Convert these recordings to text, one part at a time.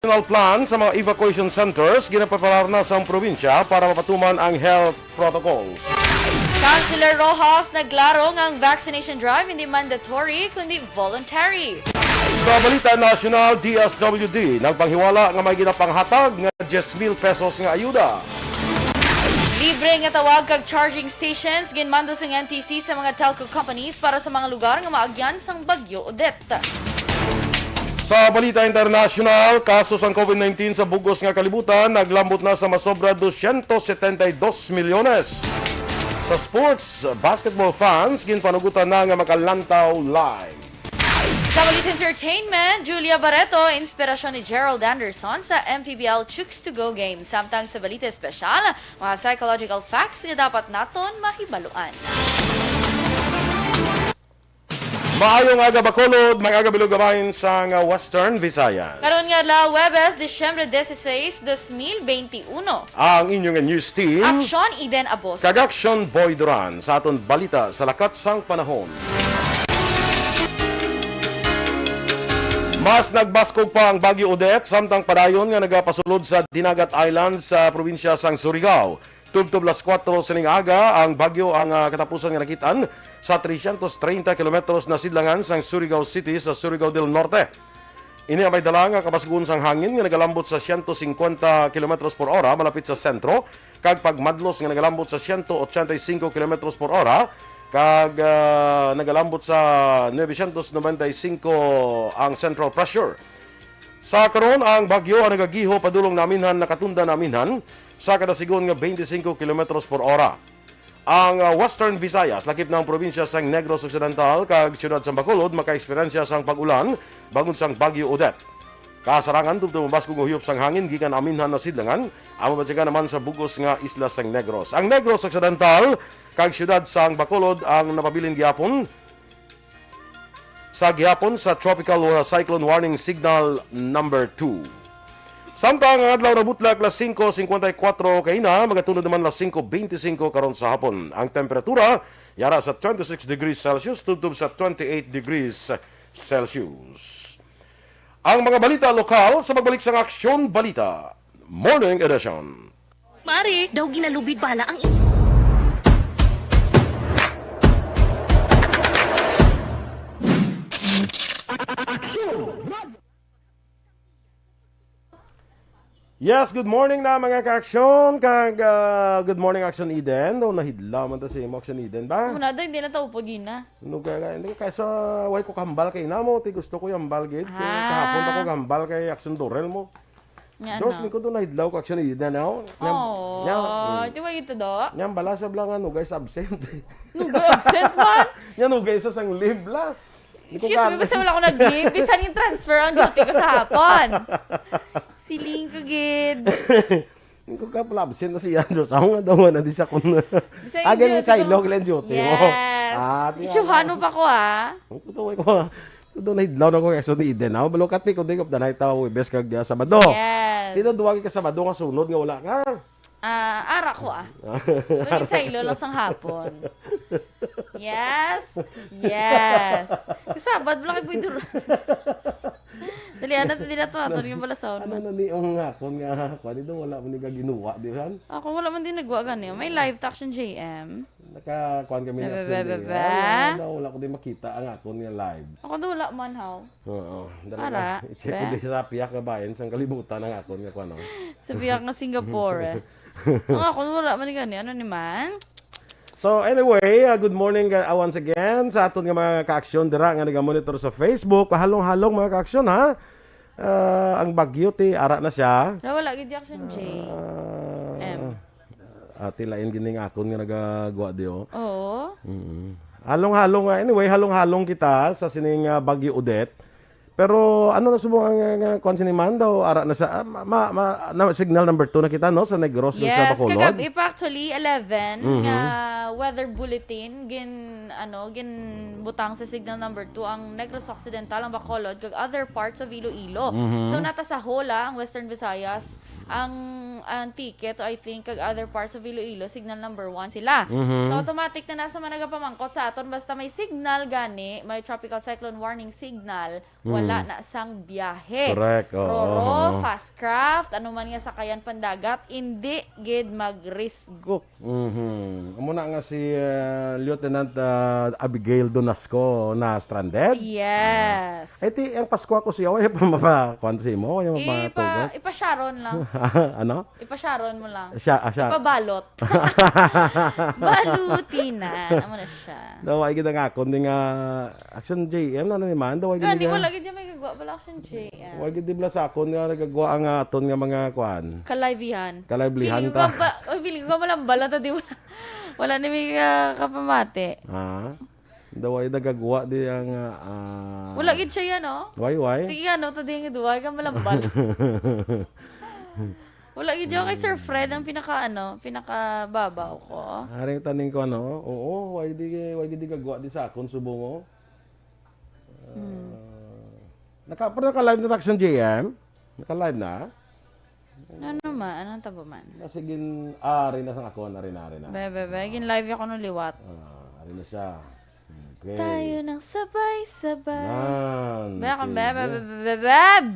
national plan sa mga evacuation centers ginapapalar na sa probinsya para mapatuman ang health protocols. Councilor Rojas naglaro ng vaccination drive hindi mandatory kundi voluntary. Sa balita national, DSWD nagpanghiwala nga may ginapanghatag nga 10,000 pesos nga ayuda. Libre nga tawag kag charging stations ginmando sa NTC sa mga telco companies para sa mga lugar nga maagyan sang Bagyo Odette. Sa balita international, kaso sang COVID-19 sa bugos nga kalibutan naglambot na sa masobra 272 milyones. Sa sports, basketball fans ginpanugutan na nga makalantaw live. Sa balita entertainment, Julia Barreto, inspirasyon ni Gerald Anderson sa MPBL Chooks to Go game. Samtang sa balita espesyal, mga psychological facts nga dapat naton mahibaluan. Maayong aga Bacolod, mga bilugamahin sa Western Visayas. Karon nga la Huwebes, Disyembre 16, 2021. Ang inyong news team, Aksyon Eden Abos. kag Action Boy Duran sa aton balita sa lakat sang panahon. Mas nagbaskog pa ang Bagyo Odette samtang padayon nga nagapasulod sa Dinagat Island sa probinsya sang Surigao. Tubtob las 4 sining aga ang bagyo ang katapusan nga nakitaan sa 330 kilometros na sidlangan sang Surigao City sa Surigao del Norte. Ini ang may dala nga kabasgun sang hangin nga nagalambot sa 150 kilometros por hora malapit sa sentro kag pagmadlos nga nagalambot sa 185 kilometros por hora kag nagalambot sa 995 ang central pressure. Sa karon ang bagyo ang nagagiho padulong naminhan nakatunda naminhan sa kada sigon nga 25 kilometros por hora. Ang Western Visayas lakip ng probinsya sang Negros Occidental kag siyudad sa Bacolod maka-eksperyensya sang pag-ulan bangod sang Bagyo Odette. Kasarangan tubtob mabaskog huyop sang hangin gikan aminhan na sidlangan amo batyaga naman sa bugos nga isla sang Negros. Ang Negros Occidental kag siyudad sang Bacolod ang napabilin gihapon sa Tropical Cyclone Warning Signal number 2. Samtang ang adlaw na butlak las 5:54 kay na magatunod naman las 5:25 karon sa hapon. Ang temperatura yara sa 26 degrees Celsius tubtob sa 28 degrees Celsius. Ang mga balita lokal sa pagbalik sa Aksyon Balita Morning Edition. Mari, daw ginalubid bala ang Yes, good morning na mga ka-aksyon. Good morning Action Eden. Daw nahidla man ta si Action Eden ba? Muna doon, hindi na ito upod na. Hindi kaysa way ko kambal kay namo, ti gusto ko yung hambal gid. Kahapon ako kambal kay Action Dorel mo. Dos ni ko doon nahidlaw ka Action Eden no. Ito ba ito do? Nyam bala sa blangan no guys absent. Nugay absent man? Yan no guys sa sang live la. Excuse me, basta wala ko nag-leave. Bisan yung transfer ang duty ko sa hapon. Siling ko, gid. Hindi ko ka pala absent na siya. Diyos, ako nga daw na di sa kun. Again, sa ilog lang duty mo. Yes. Isyuhan mo pa ko, Kutuway ko. Kudo na hidlaw na ko kasi ni Eden. Balukat ni kundi ko danay tawo bes kag Sabado. Yes. Dito duwagi ka Sabado nga sunod nga wala ka. Ara ko, Ulit sa ilo lang sang hapon. Yes. Yes. Kasabad, wala kay Boy Duran. Dali, hindi na to. Ito yung balasaw. Ano na ni ang hapon nga. Dito wala mo ni ginuwa, di ba? Ako wala man din nagwa gani. May live action JM. Nakakuan kami ng action. Wala ko din makita ang hapon nga live. Ako doon wala man, how? Oo. Ara. I-check ko din sa piyak na bayan sang kalibutan ang hapon nga kuan. Sa biyak nga Singapore. Ang ako wala man gani. Ano ni man? So anyway, good morning once again sa aton nga mga ka-aksyon dira nga naga-monitor sa Facebook. Halong-halong mga ka-aksyon ha. Ang bagyo ti ara na siya. Wala gid action J. M. Tilain gining akon nga nagagawa diyo. Oo. Halong-halong anyway, halong-halong kita sa sining Bagyo Odette. Pero ano na sumo ang konsiniman daw ara na sa signal number 2 na kita no sa Negros sa Bacolod. Yes, kagabi pa actually 11 nga weather bulletin gin butang sa signal number 2 ang Negros Occidental ang Bacolod kag other parts of Iloilo. So nata sa Hola ang Western Visayas ang ticket I think kag other parts of Iloilo signal number 1 sila. So automatic na nasa managapamangkot sa aton basta may signal gani, may tropical cyclone warning signal, wala wala na sang biyahe. Correct, oo. Roro, fast craft, ano man nga sakayan pandagat, hindi gid magrisgo. Amo na nga si Lieutenant Abigail Donasco na stranded. Yes. Ti ang Pasko ako siya, ay pa mapakuansi mo, yung mapatugot. Ipa-Sharon lang. Ano? Ipa-Sharon mo lang. Siya. Ipabalot. Balutinan. Amo na siya. Daw ay kita nga kundi nga Action JM na naman daw ay Hindi gid. mo lagi dyan may gagawa pala action JM. Wag gid bla sa akon nga nagagawa ang aton nga mga kuan. Kalaivihan. Kalaiblihan Feeling ko ta. feeling ko malang balot di wala ni may kapamate. Ha? Daw ay nagagawa di ang Wala gid siya yan, oh. why? Di ano, to di nga duwag ka malambal. Wala gid siya kay Sir Fred ang pinakababaw ko. Aring taning ko ano? Oo, why di gagawa di sa akon subo mo. Naka-live na Action JM? Naka-live na? Ano man, anong tabo man? Nasigin, ari na sa akon, ari na. Bebe, gin live ako nung liwat. Ari na siya. Okay. Tayo nang sabay-sabay. Yan. Baka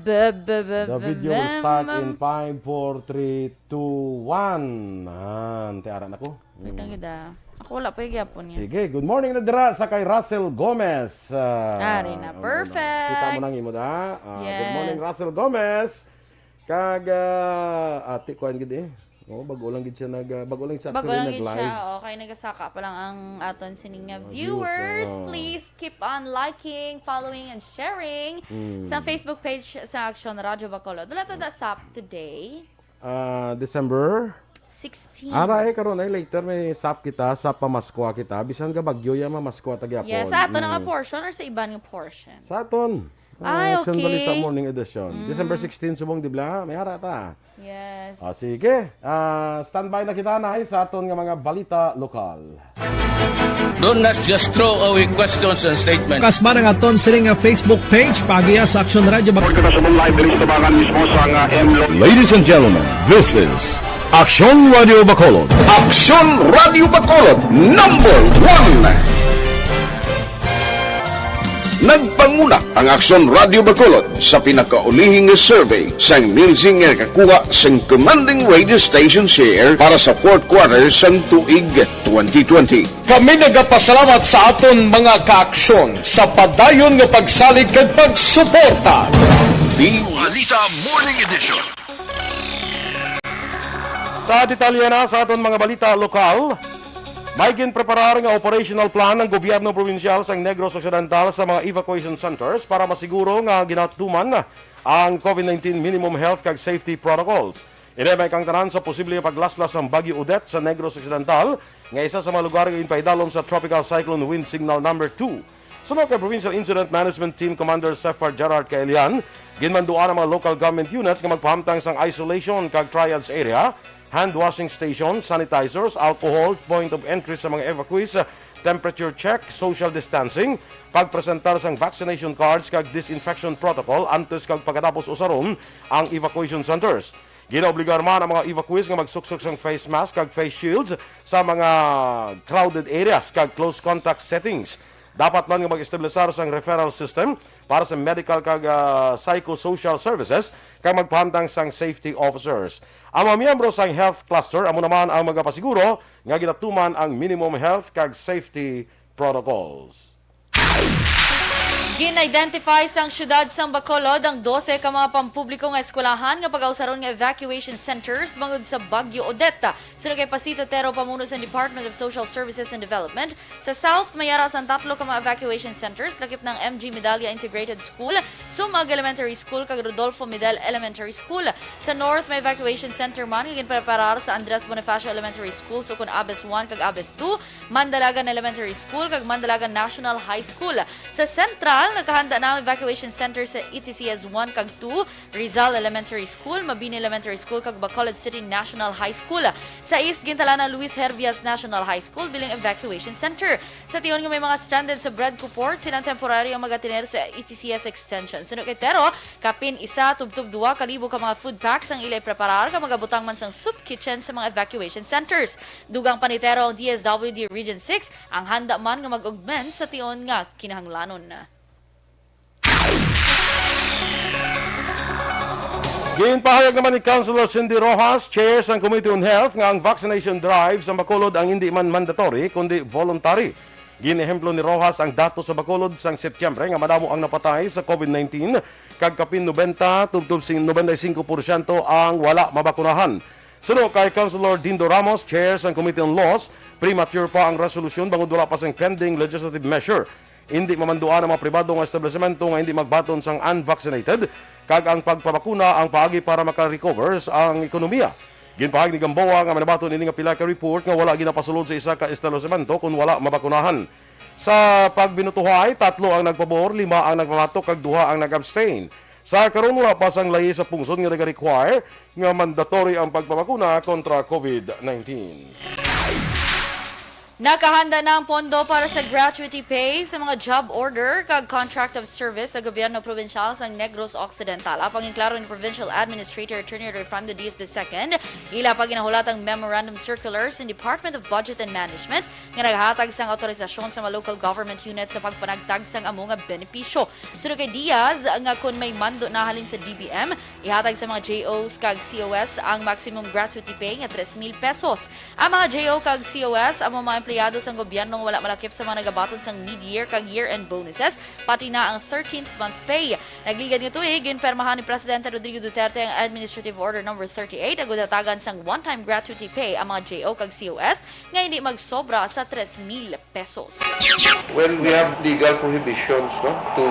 The video will start in 5, 4, 3, 2, 1. Tiara na ko. Wait lang gida. Ako wala pa yung gyapon niya. Sige, good morning na dira sa kay Russell Gomez. Ari na, perfect. Kita mo nang imo da. Good Yes. morning Russell Gomez. Kag ati kuan gid eh. Bago lang gid siya bago lang siya Bago lang yun nag-live. siya. Okay, nagasaka pa lang ang aton sining nga viewers. views, Please keep on liking, following, and sharing sa Facebook page sa Action Radio Bacolod. Wala tada SAP today. December 16. Aray karon ay later may sap kita sa pamaskwa kita bisan ga bagyo ya mamaskwa ta gyapon. Yes, sa ato na nga portion or sa iba nga portion? Sa aton. Ay, Action okay. Balita Morning Edition. December 16 subong dibla, may ara ta. Yes. Sige. Standby na kita na sa aton nga mga balita lokal. Do not just throw away questions and statements. Kasma ng aton sining nga Facebook page pagiya sa Action Radio Ladies and gentlemen, this is Action Radio Bacolod. Action Radio Bacolod, number 1. Nagpanguna ang Action Radio Bacolod sa pinakaulihing survey sa emerging nga kakuha sa commanding radio station share para sa fourth quarter sa tuig 2020. Kami nagapasalamat sa aton mga kaaksyon sa padayon nga pagsalig kag pagsuporta. The Balita Morning Edition. Sa detalye na sa aton mga balita lokal, may ginpreparar nga operational plan ng gobyerno provinsyal sa Negros Occidental sa mga evacuation centers para masiguro nga ginatuman ang COVID-19 minimum health kag safety protocols. Inebay kang tanan sa posibleng paglaslas ng Bagyo Odette sa Negros Occidental nga isa sa mga lugar nga inpaidalom sa Tropical Cyclone Wind Signal number 2. Sunod kay Provincial Incident Management Team Commander Sefar Gerard Kaelian, ginmanduan ang mga local government units nga magpahamtang sang isolation kag triage area, hand washing stations, sanitizers, alcohol, point of entry sa mga evacuees, temperature check, social distancing, pagpresentar sang vaccination cards kag disinfection protocol antes kag pagkatapos usaron ang evacuation centers. Ginaobligar man ang mga evacuees nga magsuksok sang face mask kag face shields sa mga crowded areas kag close contact settings. Dapat man nga mag-establisar sang referral system para sa medical kag psychosocial services kag magpahamtang sang safety officers. Ang mga miyembro sang health cluster amo naman ang magapasiguro nga ginatuman ang minimum health kag safety protocols. Gin-identify sang syudad sang Bacolod ang 12 ka mga pampubliko nga eskwelahan nga pag-ausaron nga evacuation centers bangod sa Bagyo Odette. Sunod kay Pasita Tero, pamuno sa Department of Social Services and Development. Sa South, mayara sang 3 ka mga evacuation centers lakip ng MG Medalla Integrated School, Sumag Elementary School kag Rodolfo Medel Elementary School. Sa North, may evacuation center man nga ginpreparar sa Andres Bonifacio Elementary School, sukon Abes 1 kag Abes 2, Mandalagan Elementary School kag Mandalagan National High School. Sa Central, nakahanda na ang evacuation center sa ETCS 1 kag 2, Rizal Elementary School, Mabini Elementary School kag Bacolod City National High School. Sa East, gintala na Luis Hervias National High School bilang evacuation center. Sa Tion nga may mga stranded sa Bredco Port, silang temporaryo magatiner sa ETCS Extension. Sunod kay Tero, kapin isa, tubtub 2 kalibo ka mga food packs ang ilay preparar ka magabutang man sang soup kitchen sa mga evacuation centers. Dugang panitero ang DSWD Region 6, ang handa man nga mag-augment sa Tion nga kinahanglanon na. Ginpahayag naman ni Councilor Cindy Rojas, Chair ng Committee on Health, nga ang vaccination drive sa Bacolod ang hindi man mandatory kundi voluntary. Ginehemplo ni Rojas ang datos sa Bacolod sang Setyembre nga madamo ang napatay sa COVID-19 kag kapin 90 tubtob 95% ang wala mabakunahan. Suno kay Councilor Dindo Ramos, Chair ng Committee on Laws, premature pa ang resolusyon bangod wala pa sang pending legislative measure. Hindi mamanduan ang mga pribadong establishmento nga hindi magbaton sang unvaccinated kag ang pagpabakuna ang paagi para maka-recover ang ekonomiya. Ginpahag ni Gamboa nga manabaton ini nga pila ka report nga wala ginapasulod sa isa ka establishmento kung wala mabakunahan. Sa pagbinutuhay, 3 ang nagpabor, 5 ang nagpamatok kag 2 ang nag-abstain. Sa karon wala pa sang lahi sa pungsod nga nag-require nga mandatory ang pagpabakuna kontra COVID-19. Nakahanda na ang pondo para sa gratuity pay sa mga job order kag contract of service sa gobyerno provinsyal sa Negros Occidental. Apang inklaro ni Provincial Administrator Attorney Refrando Diaz II, ila pa ginahulatang memorandum circulars ng Department of Budget and Management nga naghatag sang autorisasyon sa mga local government units sa pagpanagtag sang amo nga benepisyo. Sunod kay Diaz nga kung may mando na halin sa DBM, ihatag sa mga JOs kag COS ang maximum gratuity pay nga 3,000 pesos. Ang mga JO kag COS ang mga empleyado sa gobyerno wala malakip sa mga nagabaton sang mid-year kag year-end bonuses, pati na ang 13th month pay. Nagligad nga tuig, ginpermahan ni Presidente Rodrigo Duterte ang Administrative Order No. 38 ang gudatagan sang one-time gratuity pay ang mga JO kag COS nga hindi magsobra sa 3,000 pesos. Well, we have legal prohibitions to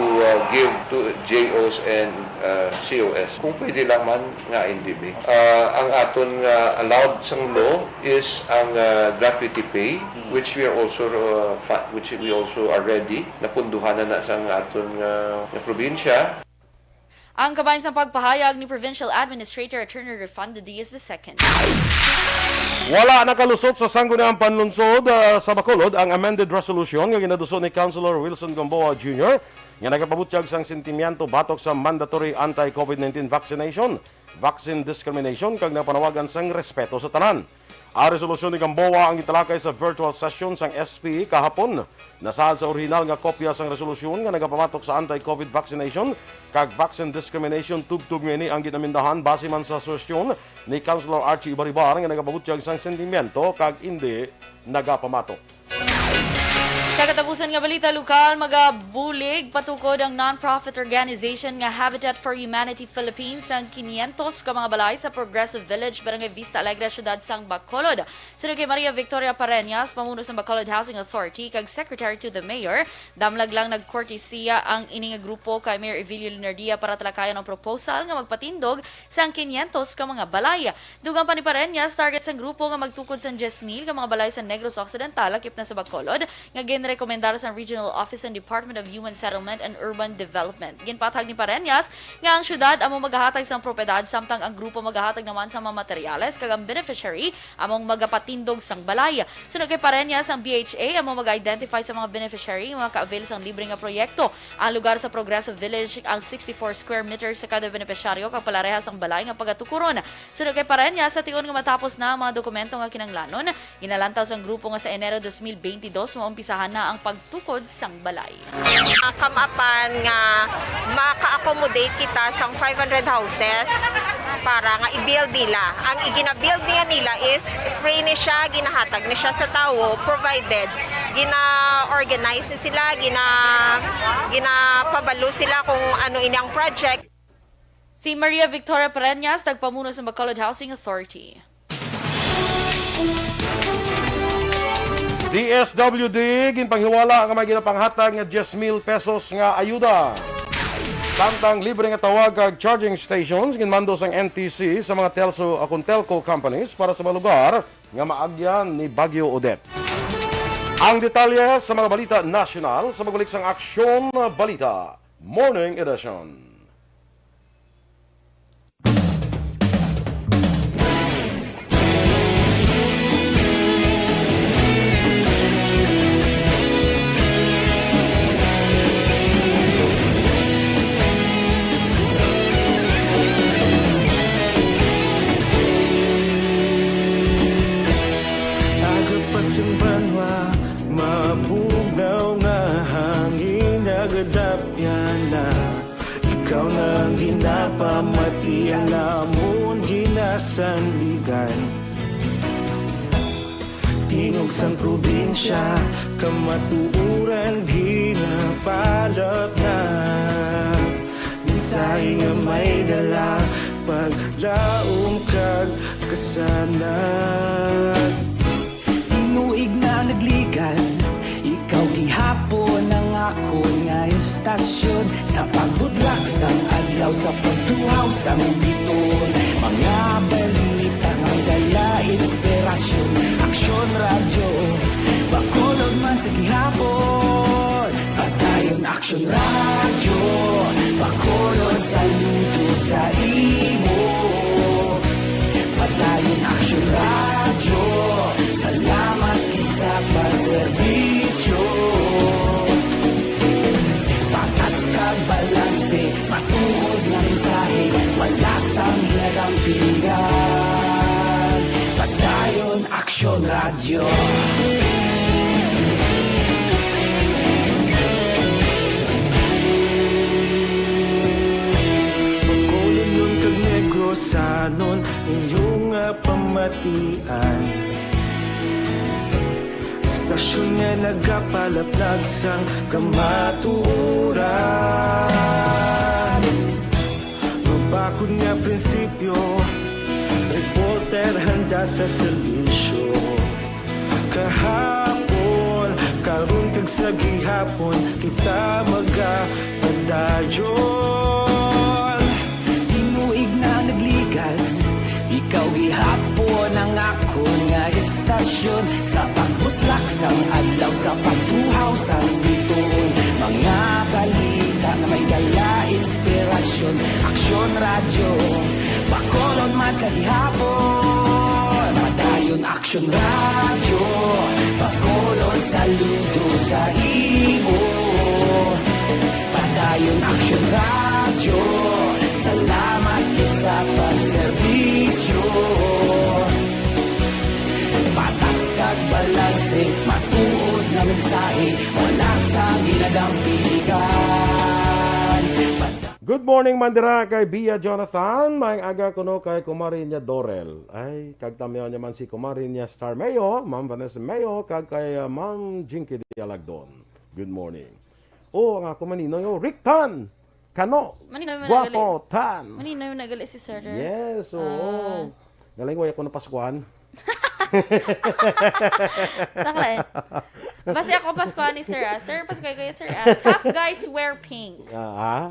give to JOs and COS. Kung pwede lang man nga NDB. Ang aton allowed sang law is ang gratuity pay, which we also are ready na punduhan na sa aton na probinsya. Ang kabayan sa pagpahayag ni Provincial Administrator Attorney Refrando Diaz II. Wala nakalusot sa sangguniang panlunsod sa Bacolod ang amended resolution nga ginaduso ni Councilor Wilson Gamboa Jr. nga nagapabutyag sang sentimiento batok sa mandatory anti-COVID-19 vaccination, vaccine discrimination kag napanawagan sang respeto sa tanan. Ang resolusyon ni Gamboa ang italakay sa virtual session sang SP kahapon. Nasaad sa orihinal nga kopya sang resolusyon nga nagapamatok sa anti-COVID vaccination kag vaccine discrimination tubtub nga ini ang ginamindahan base man sa suwestyon ni Councilor Archie Ibaribar nga nagapabutyag sang sentimiento kag hindi nagapamatok. Sa katapusan nga balita lokal, magabulig patukod ang non-profit organization nga Habitat for Humanity Philippines ang 500 ka mga balay sa Progressive Village, Barangay Vista Alegre, Syudad sang Bacolod. Sunod kay Maria Victoria Pareñas, pamuno sa Bacolod Housing Authority kag Secretary to the Mayor, damlag lang nagkortesiya ang ining grupo kay Mayor Evilio Lunardia para talakayan ang proposal nga magpatindog sang 500 ka mga balay. Dugang pa ni Pareñas, target sang grupo nga magtukod sang 10,000 ka mga balay sa Negros Occidental, lakip na sa Bacolod, nga rekomendar sa Regional Office ng Department of Human Settlement and Urban Development. Ginpatag ni Pareñas nga ang syudad among maghahatag sang propiedad samtang ang grupo maghahatag naman sa mga materyales kag ang beneficiary among magapatindog sang balay. Sunod kay Pareñas, ang BHA among mag-identify sa mga beneficiary nga maka-avail sang libre nga proyekto. Ang lugar sa Progressive Village ang 64 square meters sa kada beneficiaryo kag palarehas ang balay nga pagatukuron. Sunod kay Pareñas, sa tion nga matapos na ang mga dokumento nga kinanglanon, ginalantaw sang grupo nga sa Enero 2022 maumpisahan na ang pagtukod sang balay. Kamapan nga maka-accommodate kita sang 500 houses para nga i-build nila. Ang igina-build niya nila is free ni siya, ginahatag ni siya sa tao, provided gina-organize ni sila, ginapabalo sila kung ano inyang project. Si Maria Victoria Pareñas, tagpamuno sa Bacolod Housing Authority. DSWD ginpanghiwala nga may ginapanghatag nga 10,000 pesos nga ayuda. Samtang libre nga tawag kag charging stations ginmando sang NTC sa mga telco companies para sa mga lugar nga maagyan ni Bagyo Odette. Ang detalye sa mga balita nasyonal sa magulik sang Aksyon Balita Morning Edition. sa sanligan. Tingog sang probinsya, kamatuuran ginapalap na. Minsay nga may dala, paglaom kag kasanag. Tinuig na nagligan, ikaw gihapon ang ako nga istasyon. Sa pagbudlak sang adlaw, sa pagtuhaw sang biton. Mga balita nga dala inspirasyon. Aksyon radyo, Bacolod man sa gihapon. Padayon aksyon radyo, Bacolod saludo sa imo. Padayon aksyon radyo, salamat isa pagserbisyo. Patas kag balanse, matuod na mensahe, wala sang hinadang pilihan. Padayon aksyon radyo. Bacolod nun kag Negrosanon, inyong pamatian. Istasyon nga nagapalaplag sang kamatuuran. Mabakod nga prinsipyo, reporter handa sa serbisyo. Kahapon, karon kag sa gihapon, kita magapadayon. Tinuig na nagligan, ikaw gihapon ang ako nga istasyon. Sa pagbutlak sang adlaw, sa pagtuhaw sang biton. Mga balita na may dala inspirasyon. Aksyon radyo, Bacolod man sa gihapon. Padayon aksyon radyo, Bacolod saludo sa imo. Padayon aksyon radyo, salamat sa pagserbisyo. Patas kag balanse, matuod na mensahe, wala sa ginadang piligan. Good morning, Mandira, kay Bia Jonathan. May aga kuno kay Kumarinya Dorel. Ay, kag tamiyaw niya man si Kumarinya Star Mayo, Ma'am Vanessa Mayo, kag kay Ma'am Jinky Dialagdon. Good morning. Oh, ang ako manino yung Rick Tan. Kano. Manino yung Guapo Tan. Manino yung nagali si Sir. Yes, oo. Galing ko ako na Paskuan. Nakalain. Basta ako Paskuhan ni Sir. Sir, Paskuhan kayo, Sir. Tough guys wear pink.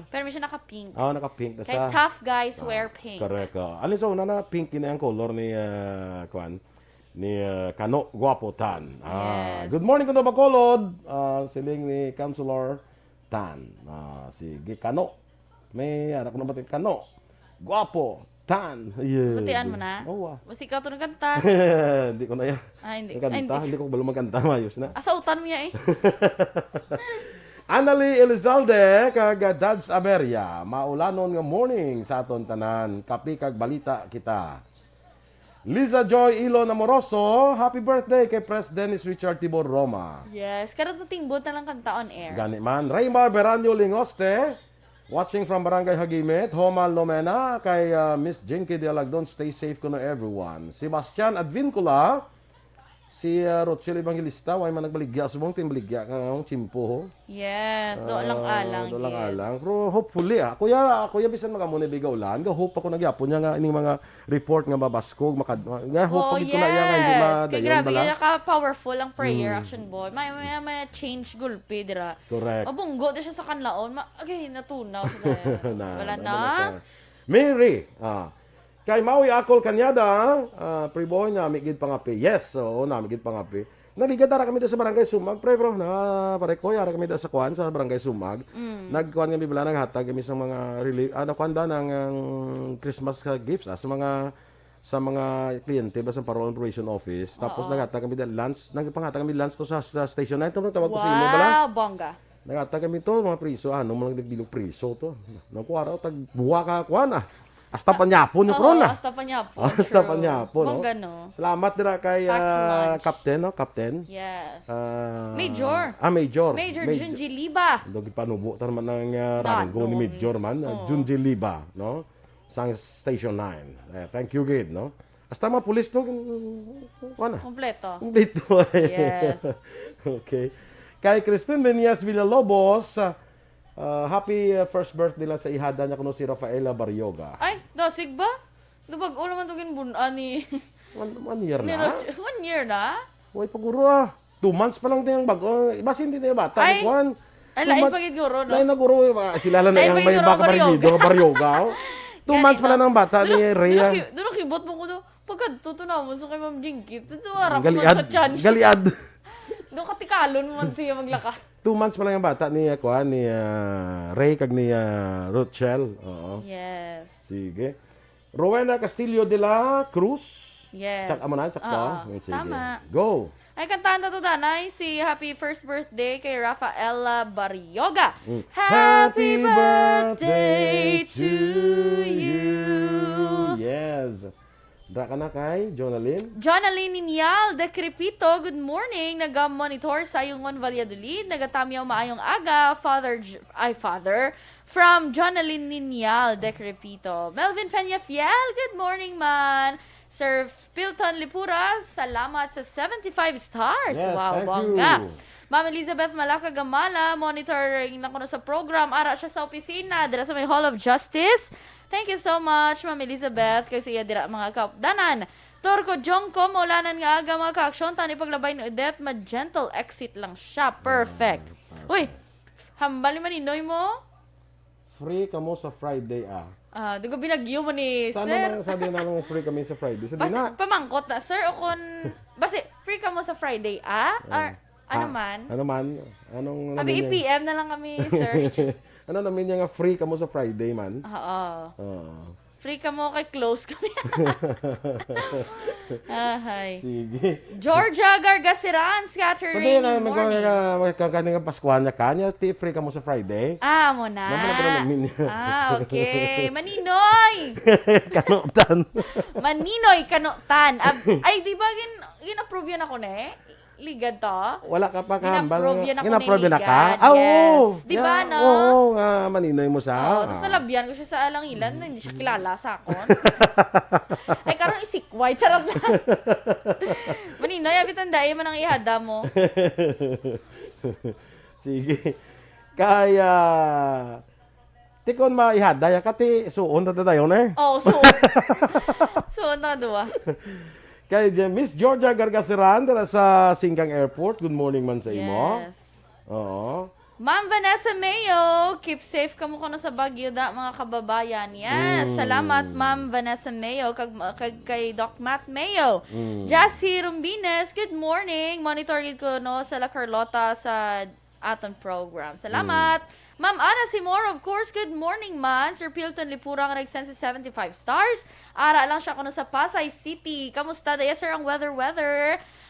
Pero may siya naka-pink. Oo, naka-pink. Kaya tough guys wear pink. Correct. Alin so, na pink yun ang color ni Kwan. Ni Kano Guapo Tan. Yes. Good morning kuno Bacolod. Siling ni Councilor Tan. Si Kano. May anak ko na ba't Kano. Guapo Tan. Yeah. Butian mo na? Oo. Basta ikaw ito nagkanta. Hindi ko na yan. Hindi. Hindi ko balo magkanta. Mayos na. Asautan mo yan eh. Annalie Elizalde kag Dads Ameria. Maulanon nga morning sa aton tanan. Kapi kag balita kita. Liza Joy Ilon Amoroso, happy birthday kay Pres Dennis Richard Tibor Roma. Yes. Kada timbot na lang kanta on air. Gani man. Raymar Beranyo Lingoste, watching from Barangay Hagimit. Homal Lomena kay Miss Jinky Dialagdon. Stay safe kuno everyone. Sebastian Advincula, si Rochelle Evangelista, way man nagbaligya. Subong timbaligya kang chimpo ho. Yes. Doon lang alang. Doon lang alang. Pero hopefully kuya bisan magamuni bigaw lan. Hope ako nagyapon niya nga ining mga report nga mabaskog nga hope pagid ko na iya nga hindi Kaya grabe, bala. kaya ka-powerful ang prayer action boy. May change gulpi, dira. Correct. Mabunggo na siya sa kanlaon. Okay, natunaw siya. Wala na. Mary, kay Maui Akol Kanyada, pre-boy na migid pangapi. Yes, oo, na migid pangapi. Naligada ra kami sa Barangay Sumag, pre bro, na pare ko yara kami sa kuan sa Barangay Sumag. Nagkuan kami bala nang hatag kami sa mga kuan da ng Christmas gifts sa mga kliyente ba sa Parol Operation Office. Tapos naghatag kami lunch, nagpanghatag kami lunch to sa station 9 to tawag ko sa imo bala. Wow, bongga. Naghatag kami to mga priso, mo lang nagbilog priso to. Nakuha tag buwa ka kuan Asta panyapon no kron na. Asta panyapon. Asta panyapon, no. Bongga, no. Salamat dira kay Captain, no? Captain. Yes. Major. Major. Major. Junji Liba. Dogi panubo ta man ng rango ni Major man. Junji Liba, no? sang Station 9. Thank you, Gid, no? Hasta mga pulis to, wala. Kompleto. Dito. Yes. Okay. Kay Christine Benias Villalobos, happy first birthday lang sa ihada niya kuno si Rafaela Barrioga. Ay, dasig ba? Dubag ulo man tugin bunan ni... 1 year ni na. 1 year na? Uy, paguro 2 months pa lang din ang bago. Iba hindi na yung bata. Ay, Kwan. Ay, lain pagiguro, no? Lain na guro. Sila lang na Lain yung may pagiguro, baka Barrioga. 2 months pa lang ang bata ni Rhea. Doon nakibot mo ko doon. Pagkatutunaw mo sa kay Ma'am Jinky, tutuwarap mo Galiad. sa chan. Galiad. Doon katikalon mo man siya maglakas. 2 months pa lang ang bata ni Ray kag ni Rochelle. Oo. Yes. Sige. Rowena Castillo de la Cruz. Yes. Check mo na, check Oo, mo. Sige. tama. Go. Ay, kantahan na to, Danay. Si happy first birthday kay Rafaela Barrioga. Happy birthday to you. Yes. Dra ka na kay Jonalyn. Jonalyn Ninyal de Crepito, good morning. Nag-monitor sa Yungon Valladolid. Nagatamyaw maayong aga. Father from Jonalyn Ninyal de Crepito. Melvin Peña Fiel, good morning man. Sir Pilton Lipura, salamat sa 75 stars. Yes, Wow, thank bongga. you. Ma'am Elizabeth Malaka Gamala, monitoring na ko na sa program. Ara siya sa opisina, dira sa may Hall of Justice. Thank you so much, Ma'am Elizabeth, kasi iya dira mga kaupdanan. Torko Jongko, maulanan nga aga mga ka-aksyon. Tani paglabay ni Odette, ma-gentle exit lang siya. Perfect. Uy, hambal ni Maninoy mo? Free ka mo sa Friday Di ko binagyo mo ni Sana Sir. lang sabi na lang free kami sa Friday. Sabi Basi, na. pamangkot na, Sir, o kun... Basi, free ka mo sa Friday, Or, ano man? Ano man? Anong Abi, namin niya? i-PM na lang kami, Sir. Ano namin niya nga free ka mo sa Friday man? Oo. Oo. Free ka mo kay close kami. Ahay. Sige. Georgia Gargasiran, scattering Sabi na morning. magkakaning Paskuhan niya kanya, free ka mo sa Friday. Mo na. Naman na pala namin. Okay. Maninoy! Kanutan. Maninoy, kanutan. Ay, di ba gin-approve yan ako na Ligad to? Wala ka pa kambal. Gin-approve yan ako Gin-approve ni na ka? Ligad. Yes. Oo. Di ba, no? Oo, maninoy mo sa. Tapos nalabyan ko siya sa Alangilan, hindi siya kilala sa akon. Ay, karon isikway, charot na. Maninoy, abitan dahil man ang ihada mo. Sige. Kaya, tikon maihadaya kati suon na tayo na Oo, suon na duwa. Kay Miss Georgia Gargasiran dala sa Singkang Airport. Good morning man sa imo. Yes. Oo. Ma'am Vanessa Mayo, keep safe ka mo kuno sa Baguio da mga kababayan. Yes, salamat Ma'am Vanessa Mayo kay Doc Matt Mayo. Jassy Rumbines, good morning. Monitor gid ko no sa La Carlota sa aton program. Salamat. Ma'am Ana Simor, of course, good morning man. Sir Pilton Lipura nga nag-send sa 75 stars. Ara lang siya kuno sa Pasay City. Kamusta da sir ang weather?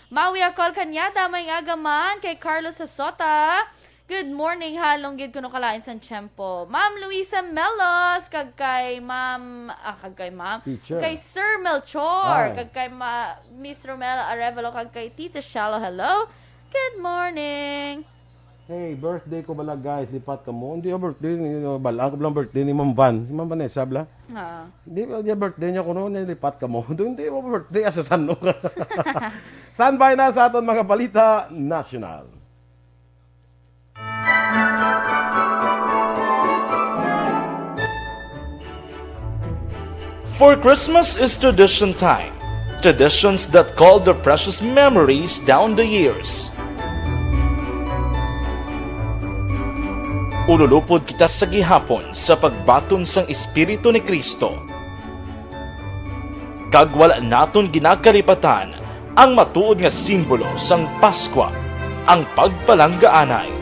Maui Akol Kanyada, may agaman kay Carlos Sasota. Good morning, halong gid kuno kalain sa Tiempo. Ma'am Luisa Melos, kag kay Teacher. kay Sir Melchor, Ay. kag kay Miss Romela Arevalo, kag kay Tita Shallow. Hello. Good morning. Hey, birthday ko bala guys, lipat ka mo. Hindi birthday ni bala ko lang birthday ni Ma'am Van. Si Ma'am Vanessa bala. Hindi niya birthday niya kuno lipat ka mo. Doon hindi mo birthday asa sano. Standby na sa aton mga balita national. For Christmas is tradition time. Traditions that call the precious memories down the years. Ululupod kita sa gihapon sa pagbaton sang Espiritu ni Kristo. Kag wala naton ginakaripatan ang matuod nga simbolo sang Pasko, ang pagpalanggaanay.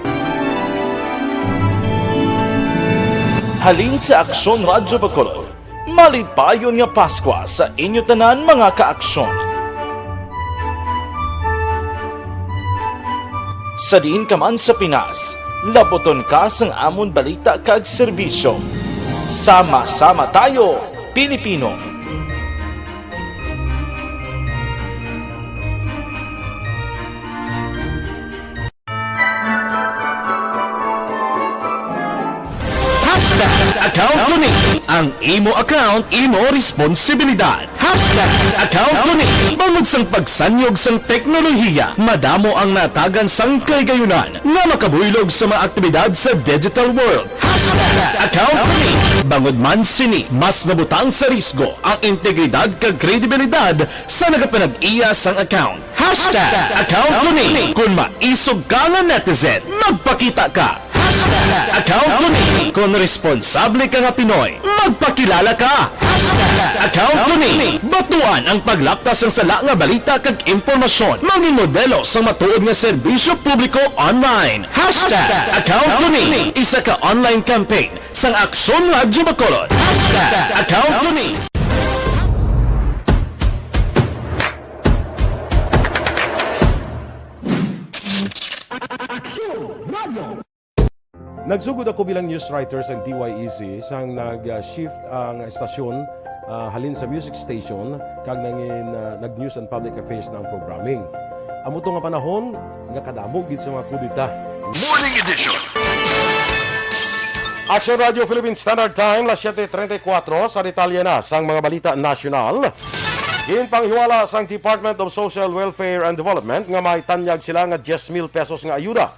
Halin sa Aksyon Radyo Bacolod, malipayon nga Pasko sa inyo tanan mga kaaksyon. Sa diin ka man sa Pinas, laboton ka sang amon balita kag serbisyo. Sama-sama tayo, Pilipino. Account Kuning Ang imo account, imo responsibilidad. #account ko ni. Bangod sang pagsanyog sang teknolohiya, madamo ang natagan sang kaygayunan nga makabuylog sa mga aktibidad sa digital world. #account ko ni. Bangod man sini, mas nabutang sa risgo ang integridad kag kredibilidad sa nagapanag-iya sang account. #account ko ni. Kung maisog ka nga netizen, magpakita ka. #account ko ni. Kung responsable ka nga Pinoy, magpakilala ka. #account ko ni. Batuan ang paglaptas ng sala nga balita kag impormasyon. Maging modelo sa matuod nga serbisyo publiko online. #account ko ni. Isa ka online campaign sang Aksyon Radyo Bacolod. #account ko ni. Nagsugod ako bilang news writer sa DYEC sang nag-shift ang estasyon halin sa music station kag nangin nag-news and public affairs na ang programming. Amo to nga panahon nga kadamog gid sa mga kudita. Morning edition. Action Radio Philippine Standard Time, las 7:34 sa detalye na sang mga balita nasyonal. Ginpanghiwala sang Department of Social Welfare and Development nga may tanyag sila nga 10,000 pesos nga ayuda.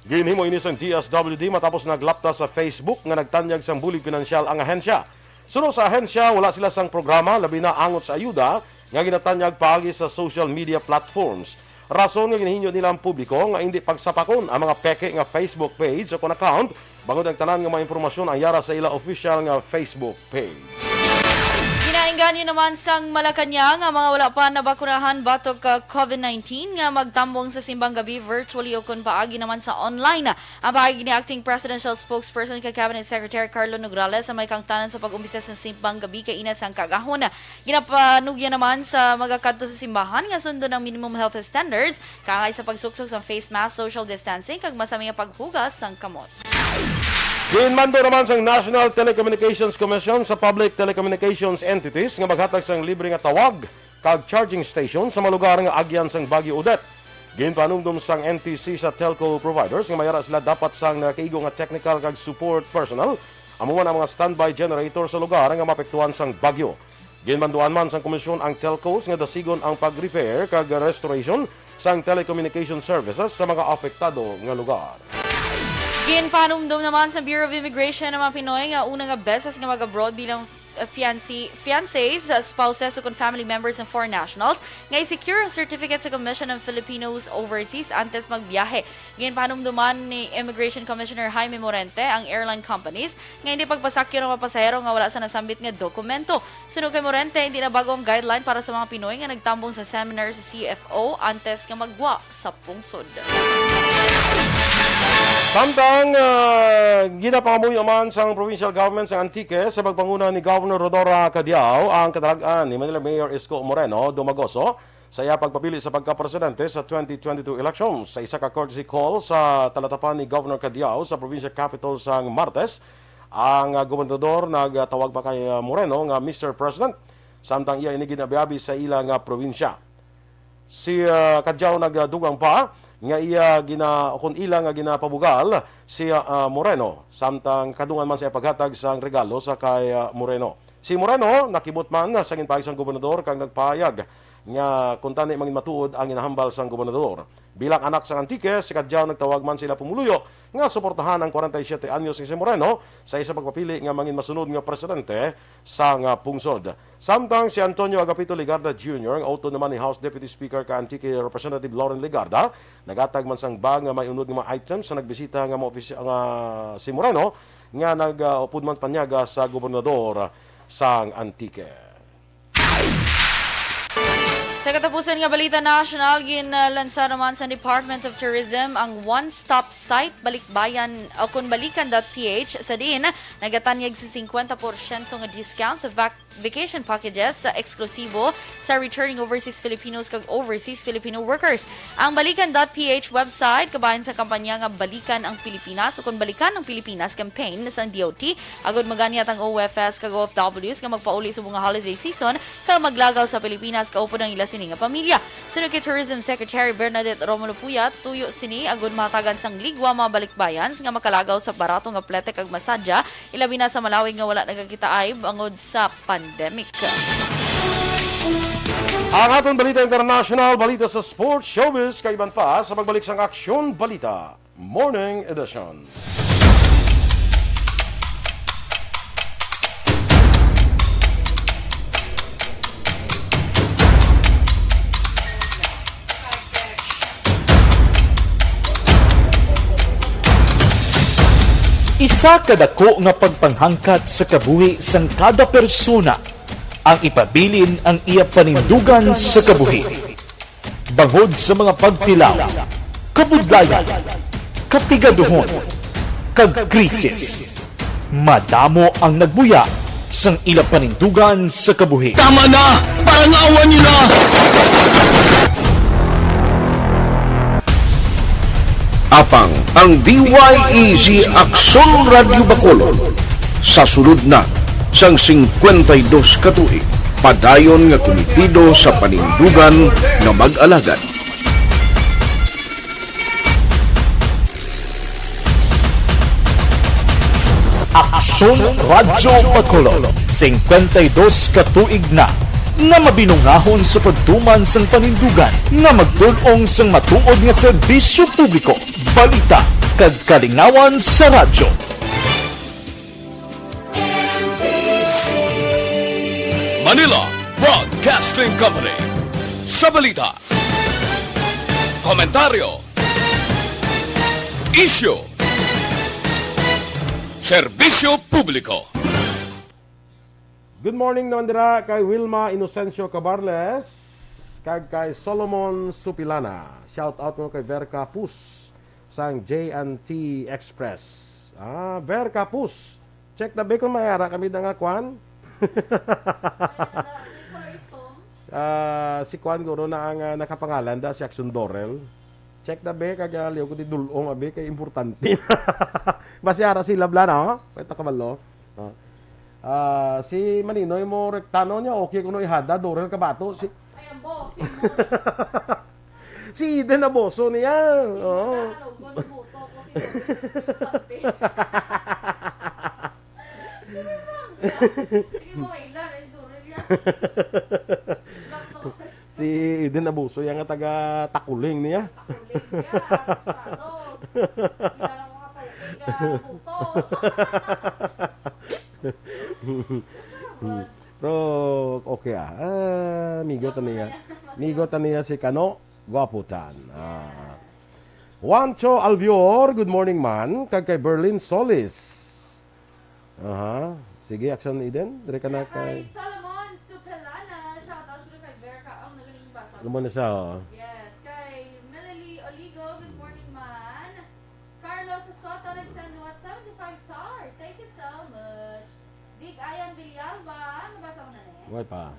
Ginhimo ini sang DSWD matapos naglapta sa Facebook nga nagtanyag sang bulig pinansyal ang ahensya. Sunod sa ahensya, wala sila sang programa labi na angot sa ayuda nga ginatanyag paagi sa social media platforms. Rason nga ginahinyo nila ang publiko nga hindi pagsapakon ang mga peke nga Facebook page o kon account bangod ang tanan nga mga impormasyon ang yara sa ila official nga Facebook page. Ginainganyo naman sang Malacanang nga mga wala pa nabakunahan batok COVID-19 nga magtambong sa simbang gabi virtually o kung paagi naman sa online. Ang paagi ni Acting Presidential Spokesperson kay Cabinet Secretary Carlo Nograles sa may kangtanan sa pag-umpisa sa simbang gabi kay Ines ang kagahon. Ginapanugya naman sa magakadto sa simbahan nga sundo ng minimum health standards kangay sa pagsuksok sa face mask, social distancing kag masami nga paghugas sang kamot. Ginmando naman sang National Telecommunications Commission sa public telecommunications entities nga maghatag sang libre nga tawag kag charging station sa mga lugar nga agyan sang Baguio Odette. Ginpanumdum sang NTC sa telco providers nga mayara sila dapat sang nakaigo nga technical kag support personnel amuman ang mga standby generator sa lugar nga mapektuhan sang bagyo. Ginmanduan man sang komisyon ang telcos nga dasigon ang pag-repair kag restoration sang telecommunication services sa mga apektado nga lugar. Ginpanumdum naman sa Bureau of Immigration ng mga Pinoy nga una nga beses nga mag-abroad bilang fiancés, spouses o family members ng foreign nationals nga i-secure ang certificate sa Commission ng Filipinos Overseas antes magbiyahe. Ginpanumduman ni Immigration Commissioner Jaime Morente ang airline companies nga hindi pagpasakyo ng mga pasahero nga wala sa nasambit nga dokumento. Sunod kay Morente, hindi na bago ang guideline para sa mga Pinoy nga nagtambong sa seminar sa CFO antes nga magwa sa pungsod. Samtang ginapangamuyo man sang provincial government sa Antique sa pagpanguna ni Governor Rodora Cadiao ang katalagaan ni Manila Mayor Isko Moreno Dumagoso sa iya pagpapili sa pagka-presidente sa 2022 elections. Sa isa ka courtesy call sa talatapan ni Governor Cadiao sa provincial capital sang Martes, ang gobernador nagtawag pa kay Moreno nga Mr. President samtang iya ini ginabiabi sa ilang probinsya. Si Cadiao nagdugang pa nga iya kung ilang nga ginapabugal si Moreno samtang kadungan man sa paghatag sang regalo sa kay Moreno. Si Moreno nakibot man sa ginpahig sang gobernador kang nagpahayag nga kung tani mangin matuod ang inahambal sang gobernador. Bilang anak sa Antique, si Cadiao nagtawag man sila pumuluyo nga suportahan ang 47 anyos ni si Moreno sa isa pagpapili nga mangin masunod nga presidente sa nga pungsod. Samtang si Antonio Agapito Ligarda Jr., ang auto naman ni House Deputy Speaker ka Antique Representative Lauren Ligarda, nagatag man sang bag nga may unod nga mga items sa nagbisita nga si Moreno nga nag-upod man panyaga sa gobernador sang Antique. Sa katapusan nga balita national, ginlansa naman sa Department of Tourism ang one-stop site balikbayan o kunbalikan.ph sa diin nagatanyag sa 50% nga discount sa vacation packages sa eksklusibo sa returning overseas Filipinos kag overseas Filipino workers. Ang balikan.ph website kabahin sa kampanya nga Balikan ang Pilipinas o Kunbalikan ang Pilipinas campaign sa DOT agud maganyat ang OFS kag OFWs nga magpauli sa mga holiday season kag maglagaw sa Pilipinas kaupo ng ila sini nga pamilya. Sunod kay Tourism Secretary Bernadette Romulo Puyat, tuyo sini agud matagan sang ligwa mga balikbayans nga makalagaw sa barato nga pletek ag masadya, ilabi na sa malawig nga wala nagakita ay bangod sa pandemic. Ang atong balita international, balita sa sports, showbiz, kaiban pa sa pagbalik sang Aksyon Balita Morning Edition. Isa kadako nga pagpanghangkat sa kabuhi sang kada persona ang ipabilin ang iya panindugan sa kabuhi. Bangod sa mga pagtilaw, kabudlayan, kapigaduhon, kag krisis. Madamo ang nagbuya sang ila panindugan sa kabuhi. Tama na! Parang awan niyo na! Apang ang DYEZ Aksyon Radio Bacolod sa sulod na sang 52 katuig padayon nga komitido sa panindugan nga mag-alagad. Aksyon Radyo Bacolod, 52 katuig na nga mabinungahon sa pagtuman sang panindugan nga magtulong sang matuod nga serbisyo publiko, balita kag kalingawan sa radyo. Manila Broadcasting Company. Sa balita, komentaryo, issue, serbisyo publiko. Good morning naman dira kay Wilma Inocencio Cabarles, kag kay Solomon Supilana. Shout out mo kay Verka Pus sang J&T Express. Verka Pus. Check na ba kung mayara kami na nga kwan? Si Kwan Guro na ang nakapangalan da si Action Dorel. Check na ba kag liyo ko di dulong abi kay importante. Basi ara sila bla no? Kwenta kabalo. Si Maninoy mo rektano niya okay kuno ihada Dorel kabato si Ayambo, si Eden na boso niya. Oo. Si Eden Abuso yang nga taga Takuling niya. Pero okay migo taniya. Migo taniya si Kano Guaputan. Juancho Alvior, good morning man. Kag kay Berlin Solis. Sige, Action Eden. Dire ka na kay Solomon Supelana, shout out to kay Verka ang nagaling basa. Lumon na siya. Yes, kay Melanie Oligo, good morning man. Carlos Soto nag-send what 75 stars. Thank you so much. Big Ayan Villalba, nabasa ko na eh. Why pa?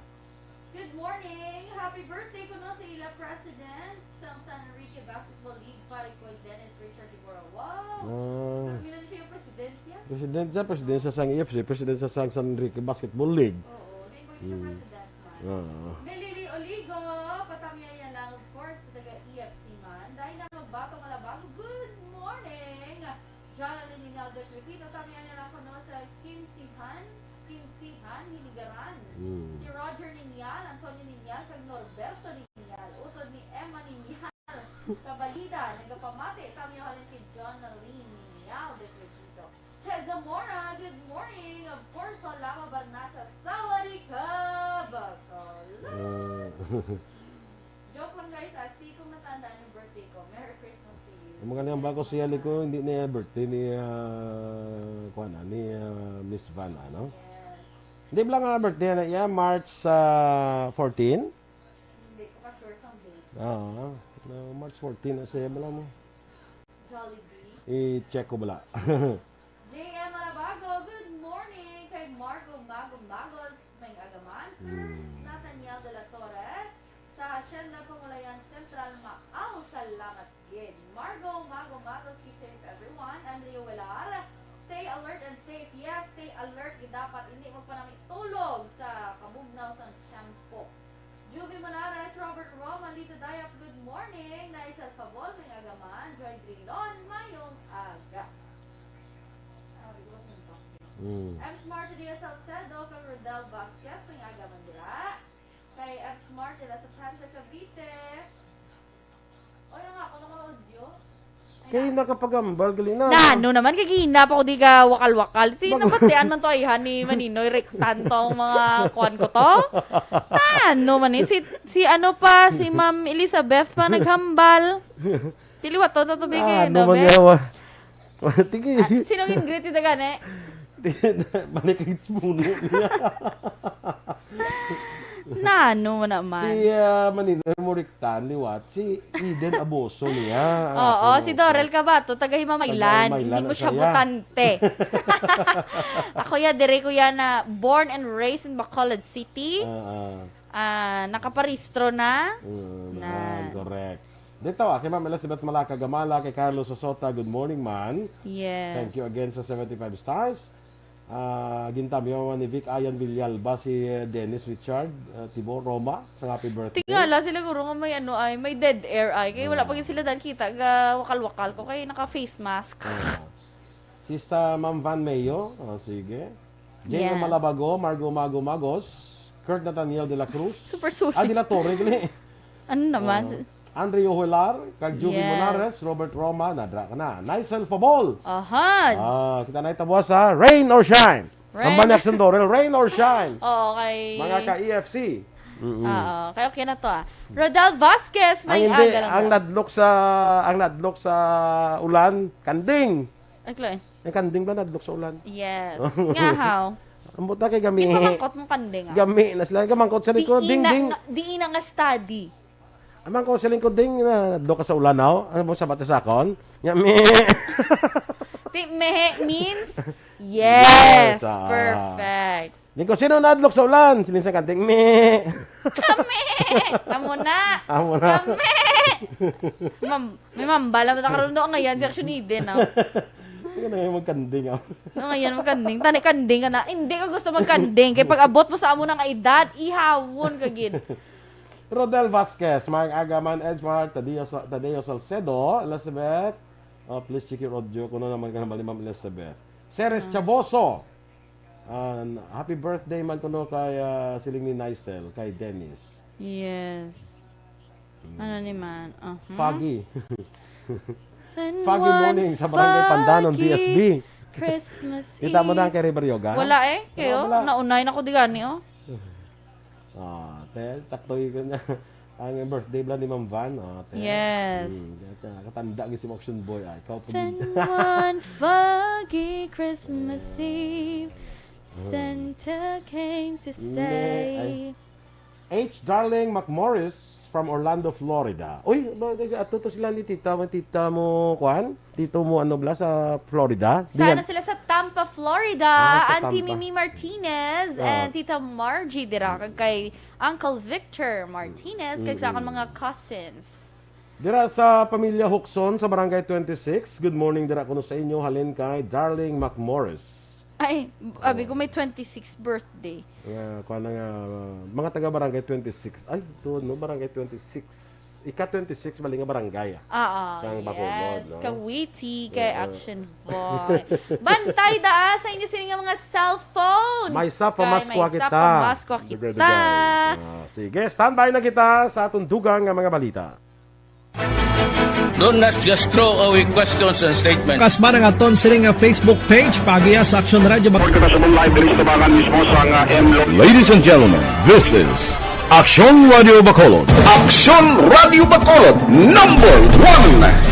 Good morning. Happy birthday ko no sa ila president sa San Enrique Basketball League para ko Dennis Richard Ibarra. Wow. Ang ilan siya president yan? President sa sang EFC, president sa sang San Enrique Basketball League. Oo, di ba siya president man? Melili Oligo, patamya yan lang of course taga EFC man. Dahil na magbato nga labang. Good morning. Jonathan Linaldo Trujillo, tamya niya lang ko no sa Kim Sihan, Hiligaran. Si Roger Ninyal, Antonio Ninyal, kag Norberto Ninyal, utod ni Emma Ninyal, Kabalida, nagapamati, tamya halin kay John Lynn Ninyal, de Trujillo. Cheza Mora, good morning. Of course, Solama Barnasa, Sawadika, Bacolod. Joke lang guys, see kung matandaan yung birthday ko. Merry Christmas to you. Ang mga niyang bago siya ko, hindi niya birthday ni Miss Van, ano? Yes. Hindi ba nga birthday na iya? March 14? Hindi ko pa sure someday. March 14 na siya. Bala mo. Jollibee. I-check ko bala. JM Malabago, good morning. Kay Margo Magos, may agaman. Nathaniel de la Torre. Sa Hacienda Pangulayan Central, maaw salamat din. Margo Magos, keep safe everyone. Andrea Velar, stay alert and safe. Yes, stay alert. Dapat hindi mo pa namin tulog sa kabugnaw sa shampoo. Juby Monares, Robert morning. Naisal Pabol, may agaman. Joy Grilon, mayong aga. M. Smart de Salcedo, kay Rodel Vasquez, may agaman dira. Kay F. Smart de la Santa Cavite. O yung ako naka-audio. Kay nakapagambal, gali na. Ano naman, kagihina pa ko di ka wakal-wakal. Tinapatian man to ay ni Maninoy Rektan tong mga kuwan ko to. Ano man eh, si ano pa, si Ma'am Elizabeth pa naghambal. Tiliwat to, tatubigin. Ano man yawa. Tigi. Sino yung great ito gani? Balik kay puno niya. Na ano man naman. Si Maninoy Moriktan, liwat. Si Eden Aboso niya. Oo, si Dorel Cabato, taga Himamaylan. Hindi mo siya butante. Ako ya, dire ko yan na born and raised in Bacolod City. Nakaparistro na. Correct. Dito kay Ma'am Elizabeth Malaka Gamala, kay Carlos Sosota, good morning man. Yes. Thank you again sa 75 stars. Gintam yung ni Vic Ayan Villalba, si Dennis Richard, Tibor Roma, sa happy birthday. Tingala sila guro nga may ano ay, may dead air ay. Kaya wala pa sila dan kita, ga wakal-wakal ko. Kaya naka-face mask. Si Ma'am Van Mayo, sige. Jane Yes. Malabago, Margo Mago Magos, Kurt Nathaniel de la Cruz, Super sulit. de la Torre, gali. Ano naman? Andre Ojuelar, kag Juby Yes. Monares, Robert Roma, nadra ka na. Naisel Fabol. Aha. Kita na itabuha sa Rain or Shine. Rain. Ang Action Dorel, Rain or Shine. Oo, kay... Mga ka-EFC. Oo, kaya okay na to ah. Rodel Vasquez, may aga lang ang daw. nadlok sa ulan, kanding. Ay, Chloe. Yung kanding ba nadlok sa ulan? Yes. Nga how? Ang buta kay gami. Di pamangkot mong kanding ah. Gami na sila gamangkot sa likod, ding ding. Di ina nga study. Amang ko sa likod ding nadlok ka sa ulan now. Ano mo sa bata sa kon? Gami. Mehe means yes. Yes, Perfect. Di ko sino nadlok sa ulan? Silin sa kanting me. Amo na. Amo na. Kami. May mambala mo nakaroon doon ngayon si Action Eden ah. Hindi na yung magkanding ako. No, ngayon magkanding. Tani kanding ka na. Hindi ka gusto magkanding. Kaya pag abot mo sa amo ng edad, ihawon ka gid. Rodel Vasquez, Mark Agaman, Edgemar, Tadeo Salcedo, Elizabeth. Please check your audio. Kuno naman ka naman ni Ma'am Elizabeth. Ceres Chaboso. Happy birthday man kuno kay siling ni Naisel, kay Dennis. Yes. Ano ni man? Foggy. Foggy morning sa Barangay Pandanon, BSB. Christmas Kita mo na Eve. kay River Yoga? Wala eh. Kayo? Wala. Naunay na ko di gani oh. Taktoy ko na. Ang birthday bla ni Ma'am Van. Yes. Katanda gi si Auction Boy. Ikaw po. Then one foggy Christmas Eve, Santa came to say. H. Darling McMorris from Orlando, Florida. Uy, ato to sila ni tita mo, Kwan? Tito mo ano bla sa Florida? Sana sila sa Tampa, Florida. Sa Auntie Tampa. Mimi Martinez and Tita Margie dira kag kay Uncle Victor Martinez kag sa akong mga cousins. Dira sa pamilya Huxon sa Barangay 26. Good morning dira kuno sa inyo. Halin kay Darling McMorris. Ay, abi ko may 26th birthday. Kuha na nga, mga taga Barangay 26. Ay, doon no, Barangay 26. Ika-26 bali nga barangay. Siyang Bacolod, Yes, no? kawiti kay Action Boy. Bantay daa sa inyo sila nga mga cellphone. May sa pamaskwa kita. Pamaskwa kita. Sige, standby na kita sa atong dugang nga mga balita. Do not just throw away questions and statements. Kasma ng aton siling nga Facebook page pagiya sa Action Radio Ladies and gentlemen, this is Action Radio Bacolod. Aksyon Radio Bacolod #1.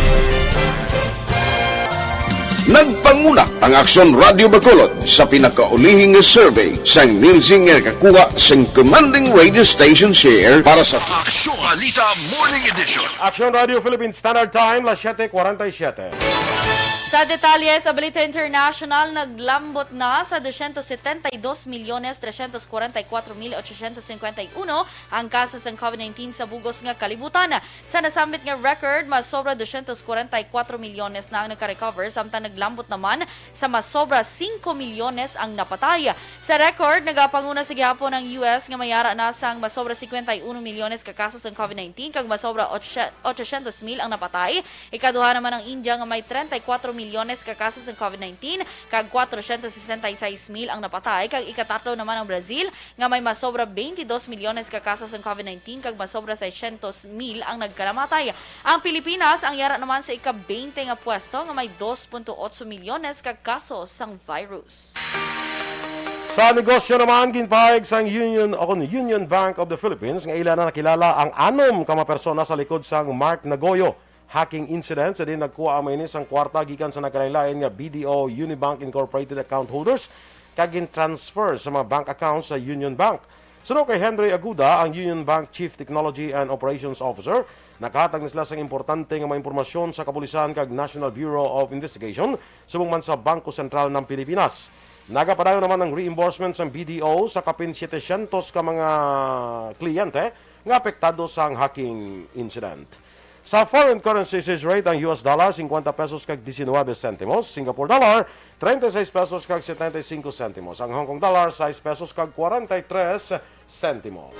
Nagpanguna ang Aksyon Radio Bacolod sa pinakaulihing survey sa nilsing nga kakuha sa commanding radio station share para sa Action Balita Morning Edition. Action Radio Philippines Standard Time, las 7:47. Sa detalye sa Balita International, naglambot na sa 272,344,851 ang kaso ng COVID-19 sa bugos nga kalibutan. Sa nasambit nga record, mas sobra 244 milyones na ang naka-recover, samtang naglambot naman sa mas sobra 5 milyones ang napatay. Sa record, nagapanguna sa gihapon ng US nga mayara na sang mas sobra 51 milyones ka kaso ng COVID-19 kag mas sobra 800,000 ang napatay. Ikaduha naman ang India nga may 34 milyones ka kasos ng COVID-19 kag 466,000 ang napatay, kag ikatatlo naman ang Brazil nga may mas sobra 22 milyones ka kasos ng COVID-19 kag mas sobra 600,000 ang nagkalamatay. Ang Pilipinas ang yara naman sa ika-20 nga pwesto nga may 2.8 milyones ka kasos ng virus. Sa negosyo naman, ginpahayag sa Union Bank of the Philippines nga ila na nakilala ang 6 ka mga persona sa likod sang Mark Nagoyo hacking incident sa din nagkuha ang mainis ang kwarta gikan sa nagkalain nga BDO Unibank Incorporated account holders kag transfer sa mga bank accounts sa Union Bank. Suno kay Henry Aguda, ang Union Bank Chief Technology and Operations Officer, nakahatag na sila sa importante nga mga impormasyon sa kapulisan kag National Bureau of Investigation subong man sa Bangko Sentral ng Pilipinas. Nagapadayon naman ang reimbursement sa BDO sa kapin 700 ka mga kliyente nga apektado sa hacking incident. Sa foreign currency exchange rate, ang US dollar 50 pesos kag 19 centimos, Singapore dollar 36 pesos kag 75 centimos, ang Hong Kong dollar 6 pesos kag 43 centimos.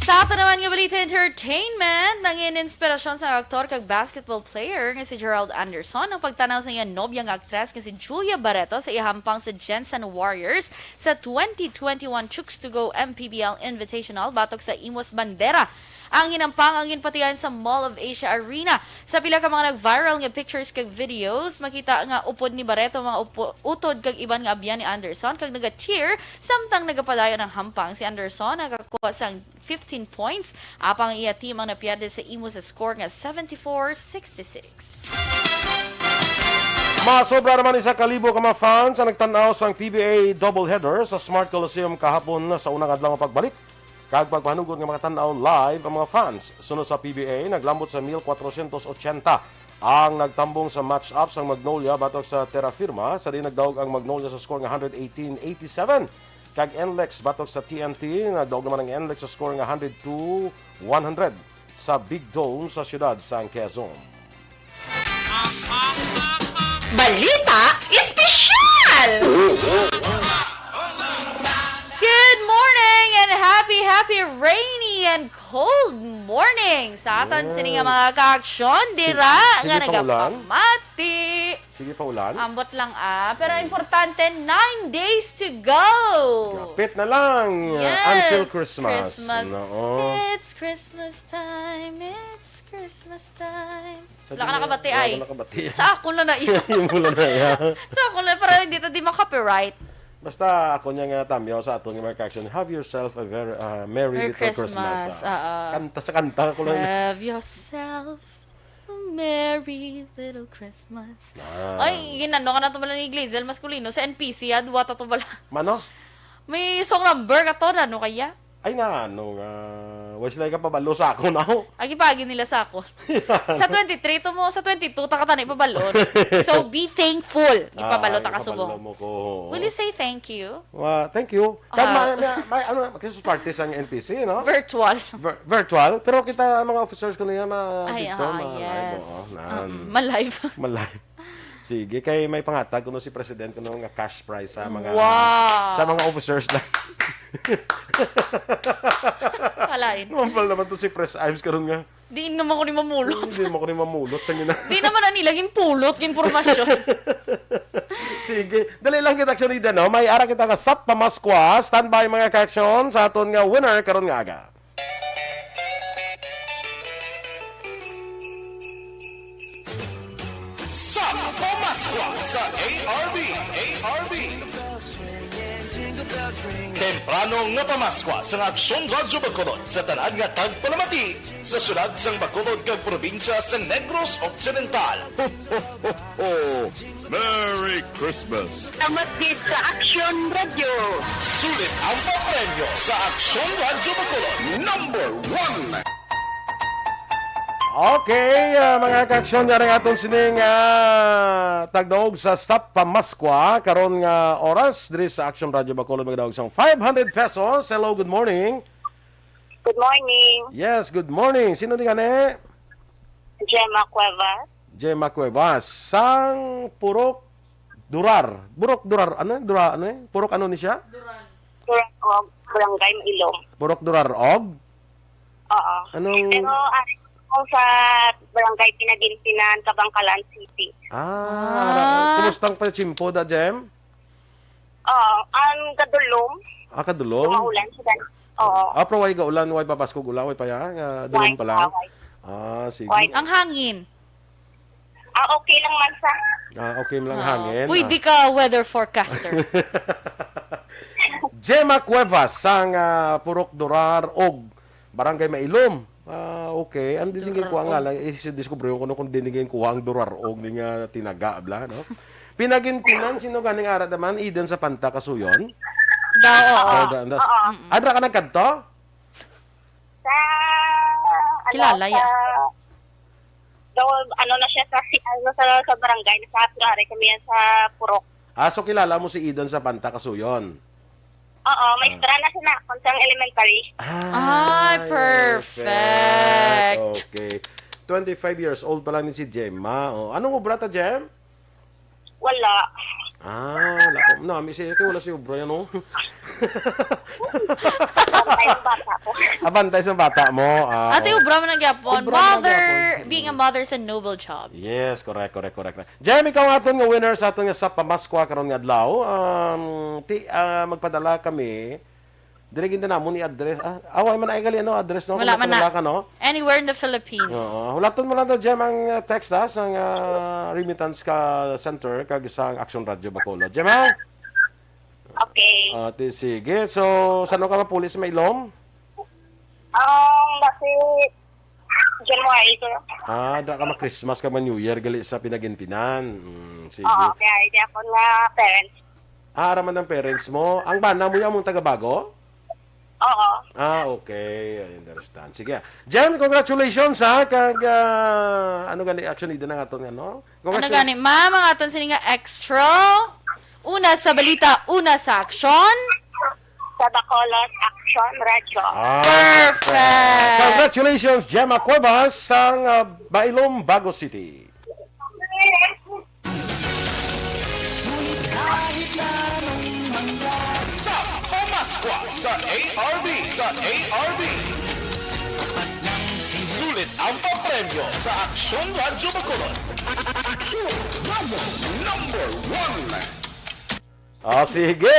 Sa ato naman nga balita entertainment, nangin inspirasyon sa aktor kag basketball player nga si Gerald Anderson ang pagtanaw sa iya nobyang aktres nga si Julia Barreto sa ihampang sa Jensen Warriors sa 2021 Chooks to Go MPBL Invitational batok sa Imus Bandera. Ang hinampang ang ginpatiyan sa Mall of Asia Arena. Sa pila ka mga nag-viral nga pictures kag videos, makita nga upod ni Barreto mga utod kag iban nga abyan ni Anderson kag naga-cheer samtang nagapadayon ng hampang. Si Anderson nakakuha sang 15 points, apang iya team ang napiyade sa imo sa score nga 74-66. Masobra naman 1,000 ka mga fans ang nagtanaw sang PBA doubleheader sa Smart Coliseum kahapon sa unang adlaw nga pagbalik. Kag pagpahanugod nga mga tanaw live ang mga fans. Sunod sa PBA, naglambot sa 1,480 ang nagtambong sa match-up sa Magnolia batok sa Terra Firma. Sa din nagdaog ang Magnolia sa score nga 118-87. Kag NLEX batok sa TNT, nagdaog naman ang NLEX sa score nga 102-100 sa Big Dome sa siyudad San Quezon. Balita espesyal! Good morning and happy rainy and cold morning sa atan sini nga mga ka-aksyon dira Sige nga pa ulan? nagapamati. Sige pa ulan. Ambot lang pero importante 9 days to go. Kapit na lang until Christmas. Oo. It's Christmas time. It's Christmas time. Wala ka nakabati Wala ay. ka nakabati. Sa ako na iya. Yung mula na yan. Sa ako na para hindi ta di ma-copyright. Basta ako niya nga tamyo sa ato nga mga action. Have yourself a very Merry Little Christmas. Kanta sa kanta ko lang. Have yourself a merry little Christmas. Ay, ginano ka na ito pala ni Glazel Masculino sa NPC, duwata ito pala. Mano? May song number ka to, ano kaya? Ay na, was like ka pabalo sa ako na ako. Agi-pagi nila sa ako. Sa 23 to mo, sa 22 ta ka tanay pabalon. So be thankful. Ipabalo ta ka subong. Will you say thank you? Thank you. May Christmas party sa NPC, no? Virtual. Virtual. Pero kita mga officers ko niya Yes. Live. Malive. Malive. Sige, kay may pangatag kuno si President kuno nga cash prize sa mga Wow. sa mga officers na. Kalain. Normal naman to si Press Ives karon nga. Di naman ko ni mamulot. Hindi mo ko ni mamulot sa ngina. Di naman na nila pulot, impormasyon. Sige, dali lang kita action ida no. May ara kita nga sap pamaskwa, standby mga ka-action sa aton nga winner karon nga aga. Sa Pamaskwa sa ARB. Temprano nga Pamaskwa sa Aksyon Radyo Bacolod sa tanan nga tagpalamati sa syudad sang Bacolod kag probinsya sa Negros Occidental. Merry Christmas! Amat din sa Aksyon Radio. Sulit ang papremyo sa Aksyon Radyo Bacolod. Number 1! Okay, mga kaaksyon nga rin atong sining tagdaog sa SAP Pamaskwa karon nga oras diri sa Action Radio Bacolod magdaog sang 500 pesos. Hello, good morning. Good morning. Yes, good morning. Sino di gani? Gemma Cuevas. Gemma Cuevas. Sang Purok Durar. Purok Durar. Ano? Durar, ano eh? Purok ano ni siya? Barangay Ilong. Purok Durar Og? Oo. Anong... Pero ako sa Barangay Pinagintinan, Kabangkalan City. Kumustang pa chimpo da, Gem? Oo. Ang gadulong. Kadulong? Maulan siya. Oo. Pero way ga ulan, way papaskog ulan, way pa ya? Dulong pa lang? Sige. Ang hangin. Okay lang man sa. Okay lang hangin. Pwede ka weather forecaster. Gemma Cuevas sang Purok Durar og Barangay Mailom. Okay. Ang dinigin ko ang ala, isidiscover ko kung dinigin ko ang Durar og ni nga tinaga bla, no? Pinagintinan sino ganing ara naman Eden sa Panta Kasuyon? Adra ka nagkadto? Sa Kilala ya. Ano na siya sa barangay, sa Turare kami yan sa Purok. So kilala mo si Eden sa Panta Kasuyon? Oo, may istra na siya na kung elementary. Perfect. Okay. 25 years old pa lang ni si Gemma. Anong obra ta, Gem? Wala. Wala ko. Nami siya. Wala si obra yan, no? Bantay ang bata ko. Abantay sa bata mo. Ate, ubra mo ng gyapon. Ubra mo ng Mother, gyapon. being a mother is a noble job. Yes, correct. Jem, ikaw nga nga winner sa aton nga sa Pamaskwa karon nga adlaw. Magpadala kami. Dirigin na namon ni address. Away man ay gali ano address no. Wala man na. Ka, no? Anywhere in the Philippines. Hulaton mo lang daw Jem ang text sa remittance ka center kag sa Action Radio Bacolod. Jem, ha? Okay. Sige. So, saan ka mapulis sa Mailom? Kasi January ko. Da ka ma-Christmas ka man New Year gali sa Pinagintinan. Sige. Oo, kaya hindi ako na parents. Araman ng parents mo. Ang bana mo yung mong taga-bago? Oo. Okay. I understand. Sige. Jem, congratulations ha. Kag, ano gani action ida na nga ito, ano? Ano gani, ma'am, ang aton sini nga extra. Una sa balita, una sa aksyon. Sa Bacolod Action Radio. Perfect! Congratulations, Gemma Cuevas sang Bailom, Bago City. Sa Pamaskwa sa ARB. Sulit ang papremyo sa Aksyon Radyo Bacolod. Aksyon Radyo number 1. Sige.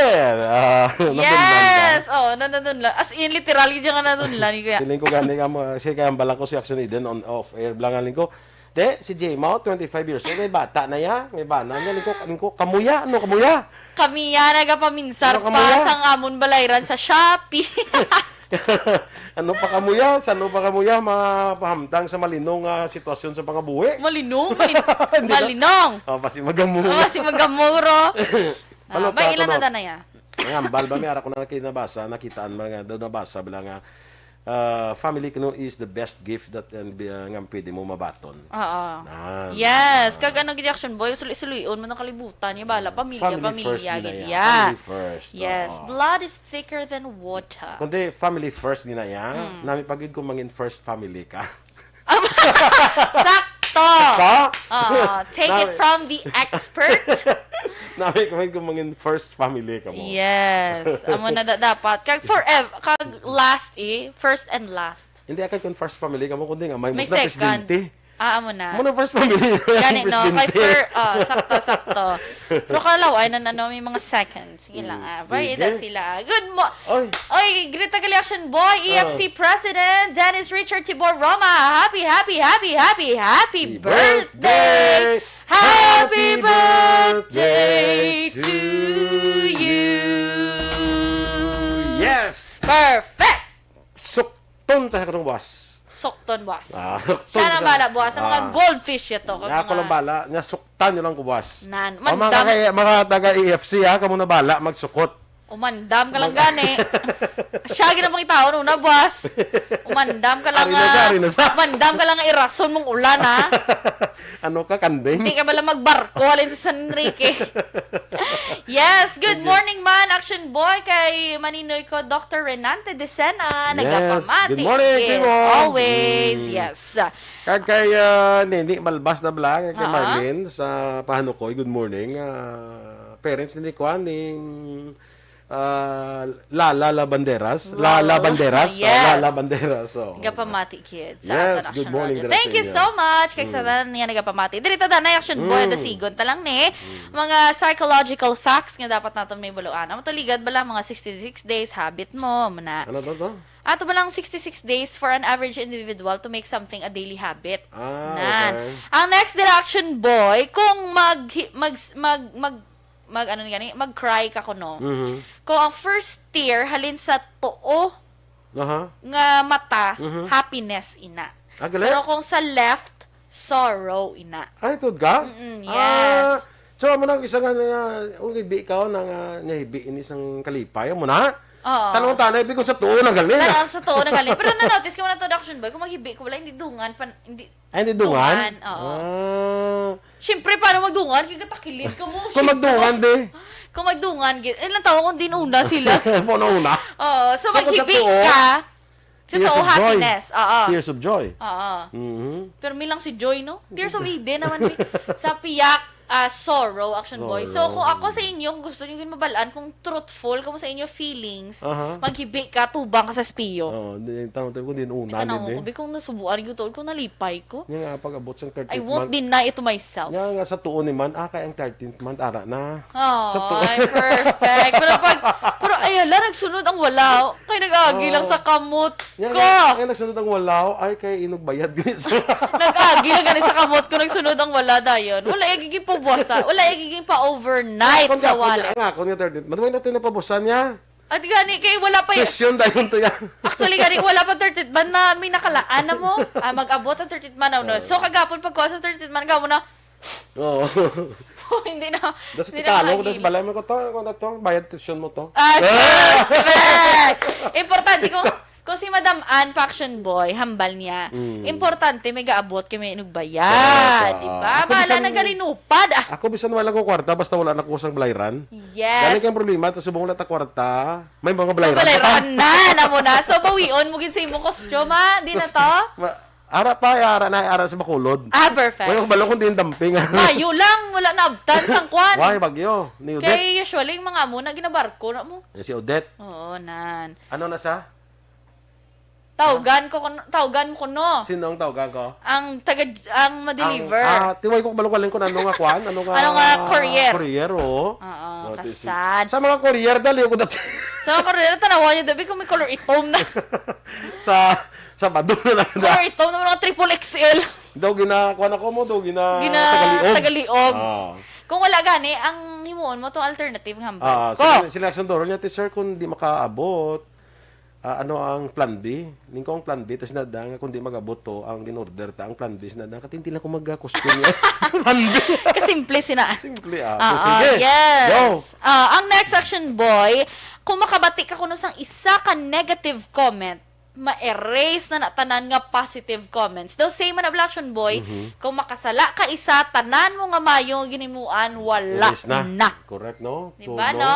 Yes! Nandun lang. As in, literally dyan nga nandun lang. Siling ko gani nga mo. Siya kaya ang balak ko si Action Eden on off air. Blangaling ko. Si Gemma, 25 years old. May bata na ya. May bana. Galing ko. Kamuya. Ano kamuya? Kami yan, nagapaminsar Ano ka pa muna? sa amon balayran sa Shopee. Ano pa kamuya? Saan pa kamuya? Mapahamtang sa malinong sitwasyon sa pangabuhi. Malinong? Malinong. Pasi magamuro. Kasi magamuro. May ilan na na ya? Ngayon, balba may ara ko na nakitaan mga daw nabasa bilang nga family kuno is the best gift that nga pwede mo mabaton. Oo. Yes, kag ano gid action boy, suluy-suluyon mo ng kalibutan niya bala, pamilya gid ya. Family first. Yes, blood is thicker than water. Kundi family first din na yan. Nami pagid ko mangin first family ka. Sakto. Take it from the expert. Nami pagid ko mangin first family ka mo. Yes, amo na dapat kag forever, kag last first and last. Hindi akay kun first family ka mo kundi nga may second. presidente. Amo na. Mo na first family. Gani no, kay sakto. Pero kalaway na may mga seconds. Sige lang Bye, ida sila. Good mo. Oy, Grita Galiaction Boy, EFC President Dennis Richard Tibor Roma. Happy birthday. Happy birthday to you. Yes. Perfect. Sukton ta katong boss. Sokton, boss. Siya na bala, boss. Ang mga goldfish ito. Nga ko lang bala. Nga suktan nyo lang ko, boss. Nan. Mga taga-EFC, kamo na bala, magsukot. Umandam ka lang gani. Siya ginapang itaon una, boss. Umandam ka lang Ari na sa. umandam ka lang nga irason mong ulan, ha? Ano ka, kanding? Hindi ka bala magbarko alin sa San Enrique. Yes, good morning man, action boy kay Maninoy ko Dr. Renante de Sena, nagapamati. Good morning, Yes, Timon. always, yes. Kay Nini Malbas na blang, kay Ah. Marlene sa Pahanukoy, good morning. Parents ni Kwan, Lala Labanderas. Lala Banderas. Yes. Lala Banderas. So. Nagapamati kids sa Yes, aton good Action morning Radio. dala Thank sa you inyo. so much kay sa niya nagapamati. Dili ta na action boy the sigon ta lang ni. Mga psychological facts nga dapat naton may buluan. Amo to ligad bala mga 66 days habit mo muna. Ano to? Ato ba lang 66 days for an average individual to make something a daily habit. Nan. Okay. Ang next direction boy, kung mag-cry ka kuno. Kung ang first tear halin sa tuo Aha. nga mata, happiness ina. Galing. Pero kung sa left, sorrow ina. Ay, tod ka? Yes. So, mo nang isang hibi ka nga hibi ini isang kalipay mo na. Oo. Tanong-tanong, ibig ko sa tuon ang galing. Tanaw sa tuo na galing. Pero na-notice ko na introduction boy, kung maghibi ko wala, hindi dungan. Hindi Ay, hindi dungan? Oo. Ah. Siyempre, paano magdungan? Kaya katakilid ka mo. Kung magdungan, di. Kung magdungan, ilang taon kung dinuna sila. Una. Oo. So, So, kung sa maghibi tuo, ka. Sa Tears tuo, of joy. happiness. Oo. Tears of joy. Oo. Mhm. Pero may lang si Joy, no? Tears of Eden naman. Sa piyak, sorrow, action boy. So, kung ako sa inyo, kung gusto nyo yung mabalaan, kung truthful, kung sa inyo feelings, Aha. maghibi ka, tubang ka sa spiyo. Oo, tanong ko din una. Ito na din, mo, kung nasubuan, kung nalipay ko, Nga nga, pag-abot sa 13th I won't month. deny it to myself. Nga nga, sa tuon ni man, kaya ang 13th month, ara na. Oh, ay, perfect. Pero ayala, nagsunod ang wala. Kaya nag-agi lang sa kamot Nga ko. nga, nagsunod ang walaw, ay kay inugbayad ganito. Nag-agi lang ganun sa kamot ko, nagsunod ang wala dayon. Wala igiging pabwasa. Wala igiging pa-overnight sa wallet. Nga, kung yung 13th month, natin na pabusan niya. At gani, kay wala pa yun. Question dayon to yan. Actually, gani, wala pa 30th man na may nakalaan na mo. Mag-abot ang 30th man na. So, kagapon pag ko sa 30th man, gamo na, Oo. hindi na. Das hindi tikalo, na das balay mo ko to, kung na to, bayad tuition mo to. Ay, perfect! Importante kung si Madam Ann Faction Boy, hambal niya, importante may gaabot kay may inugbayad, di ba? Ako Bahala bisan- na galinupad. Ako bisan wala ko kwarta, basta wala na ko sang balayran. Yes. Galing kang problema, tapos subong na ta kwarta, may mga balayran. Balayran na mo na. So, bawion mo gin sa imong costume, ha? Di na to? Ara sa Bacolod. Perfect. Wala ko balong kundi yung damping. Mayo lang, wala na abtan sang kwan. Why, bagyo? Ni Odette. Kay usually, yung mga amo na ginabarko na mo. Si Odette. Oo, nan. Ano na sa? Tawgan mo ko no. Sino ang tawagan ko? Ang ma-deliver. Tiway ko balong ko ano nga kwan? Ano nga courier. Courier, oo. Oo, Notice. kasad. Sa mga courier, dali ko dati. So, courier, tanawan niyo, dabi kung may color itom na. sa Bado na lang. Color itom na mga triple XL. Daw ginakuan ako mo, daw Tagaliog. Ah. Kung wala gani, ang himuon mo itong alternative ng hambal. Sila Doro niya, sir, kung di makaabot, ano ang plan B? Ning ko ang plan B, tapos nadang, kung di mag-abot to, ang in-order ta, ang plan B, nadang, katinti lang ko mag-costume niya. Plan B. Kasimple sina. Simple, Sige. Yes. Go. Ang next section, boy, kung makabati ka kuno sang isa ka negative comment, ma-erase na tanan nga positive comments. Daw same man ablation, boy, kung makasala ka isa, tanan mo nga mayo nga ginimuan, wala Erase na. Correct, no? Diba, no?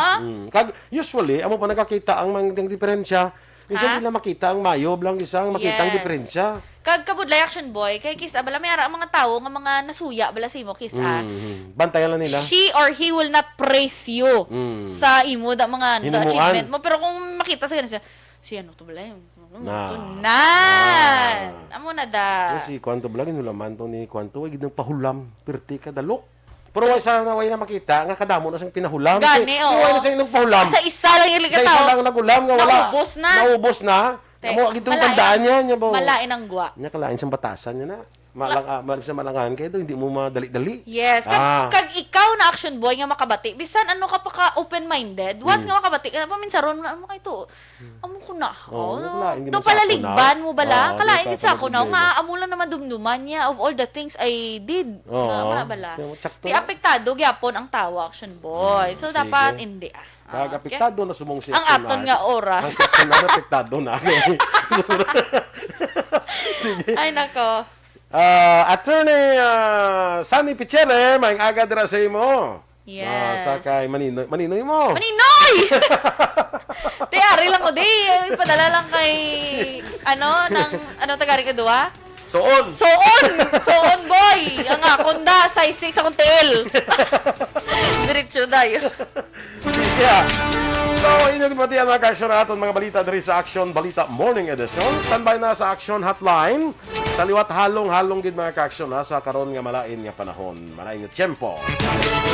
Usually, amo pa nakakita ang mga diferensya. Isa nila makita ang mayo, blang isang makita ang Yes. diferensya. Kag kabudlay action, boy, kay kiss abala may ara ang mga tawo nga mga nasuya bala sa imo kiss Bantayan lang nila. she or he will not praise you sa imo da mga Hinumuan. achievement mo, pero kung makita sa ganun si ano to bala yun Na. tunan amo na da. Si Kwanto Blang, inulaman to ni Kwanto, ay gidang pahulam, perti ka dalok. Pero way na makita, nga kadamo na siyang pinahulam. Gani, oo. Way na siyang pahulam. Sa isa lang yung Sa isa ligataw. lang nagulam, nga wala. Naubos na. Naubos na. Amo, itong tandaan niya, niya ba? Malain ang gwa. Niya kalain siyang batasan niya na. malangan kayo, hindi mo madali-dali. Yes, kag ikaw na action boy nga makabati, bisan ano ka pa ka open-minded, once nga makabati, paminsan ron mo kayo to, amo ko na. To palaligban mo bala, kalain sa ako na, nga amo lang naman dumduman niya of all the things I did. Nga bala. Di apektado, gyapon ang tawa action boy. So, dapat hindi Apektado na sumong siya. ang aton nga oras. Ang section na apektado na. Ay, nako. Attorney Sunny Pichele, may aga dira sa imo. Yes. Sa kay Maninoy mo. Maninoy! Tiyari lang ko, di. Ipadala lang kay, tagari ka doa? Soon, boy! Ang akonda, size 6 akong tail. Diretso dayo. Yeah. So, inyong matiyan mga ka-action na aton mga balita diri sa Action Balita Morning Edition. Standby na sa Action Hotline. Sa liwat halong-halong gid mga ka-action sa karon nga malain nga panahon, malain nga tiyempo.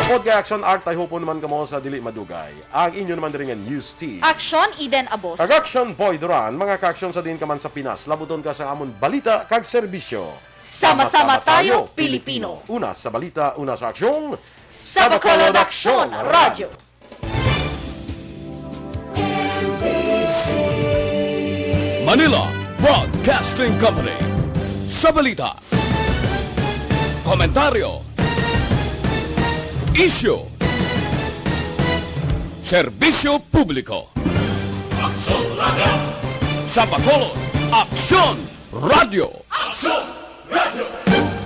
Kapod kay Action Art, tayo po naman kamo sa dili madugay. Ang inyo naman diri nga News Team. Action, Eden Abos. Kag Action Boy Duran, mga ka-action sa din ka man sa Pinas. Labuton ka sa amon balita kag serbisyo. Sama-sama tayo, Pilipino. Una sa balita, una sa aksyon. Sa Bacolod Action Radio. Manila Broadcasting Company. Sa balita, komentaryo, issue, serbisyo publiko. Sa Bacolod, Aksyon Radio.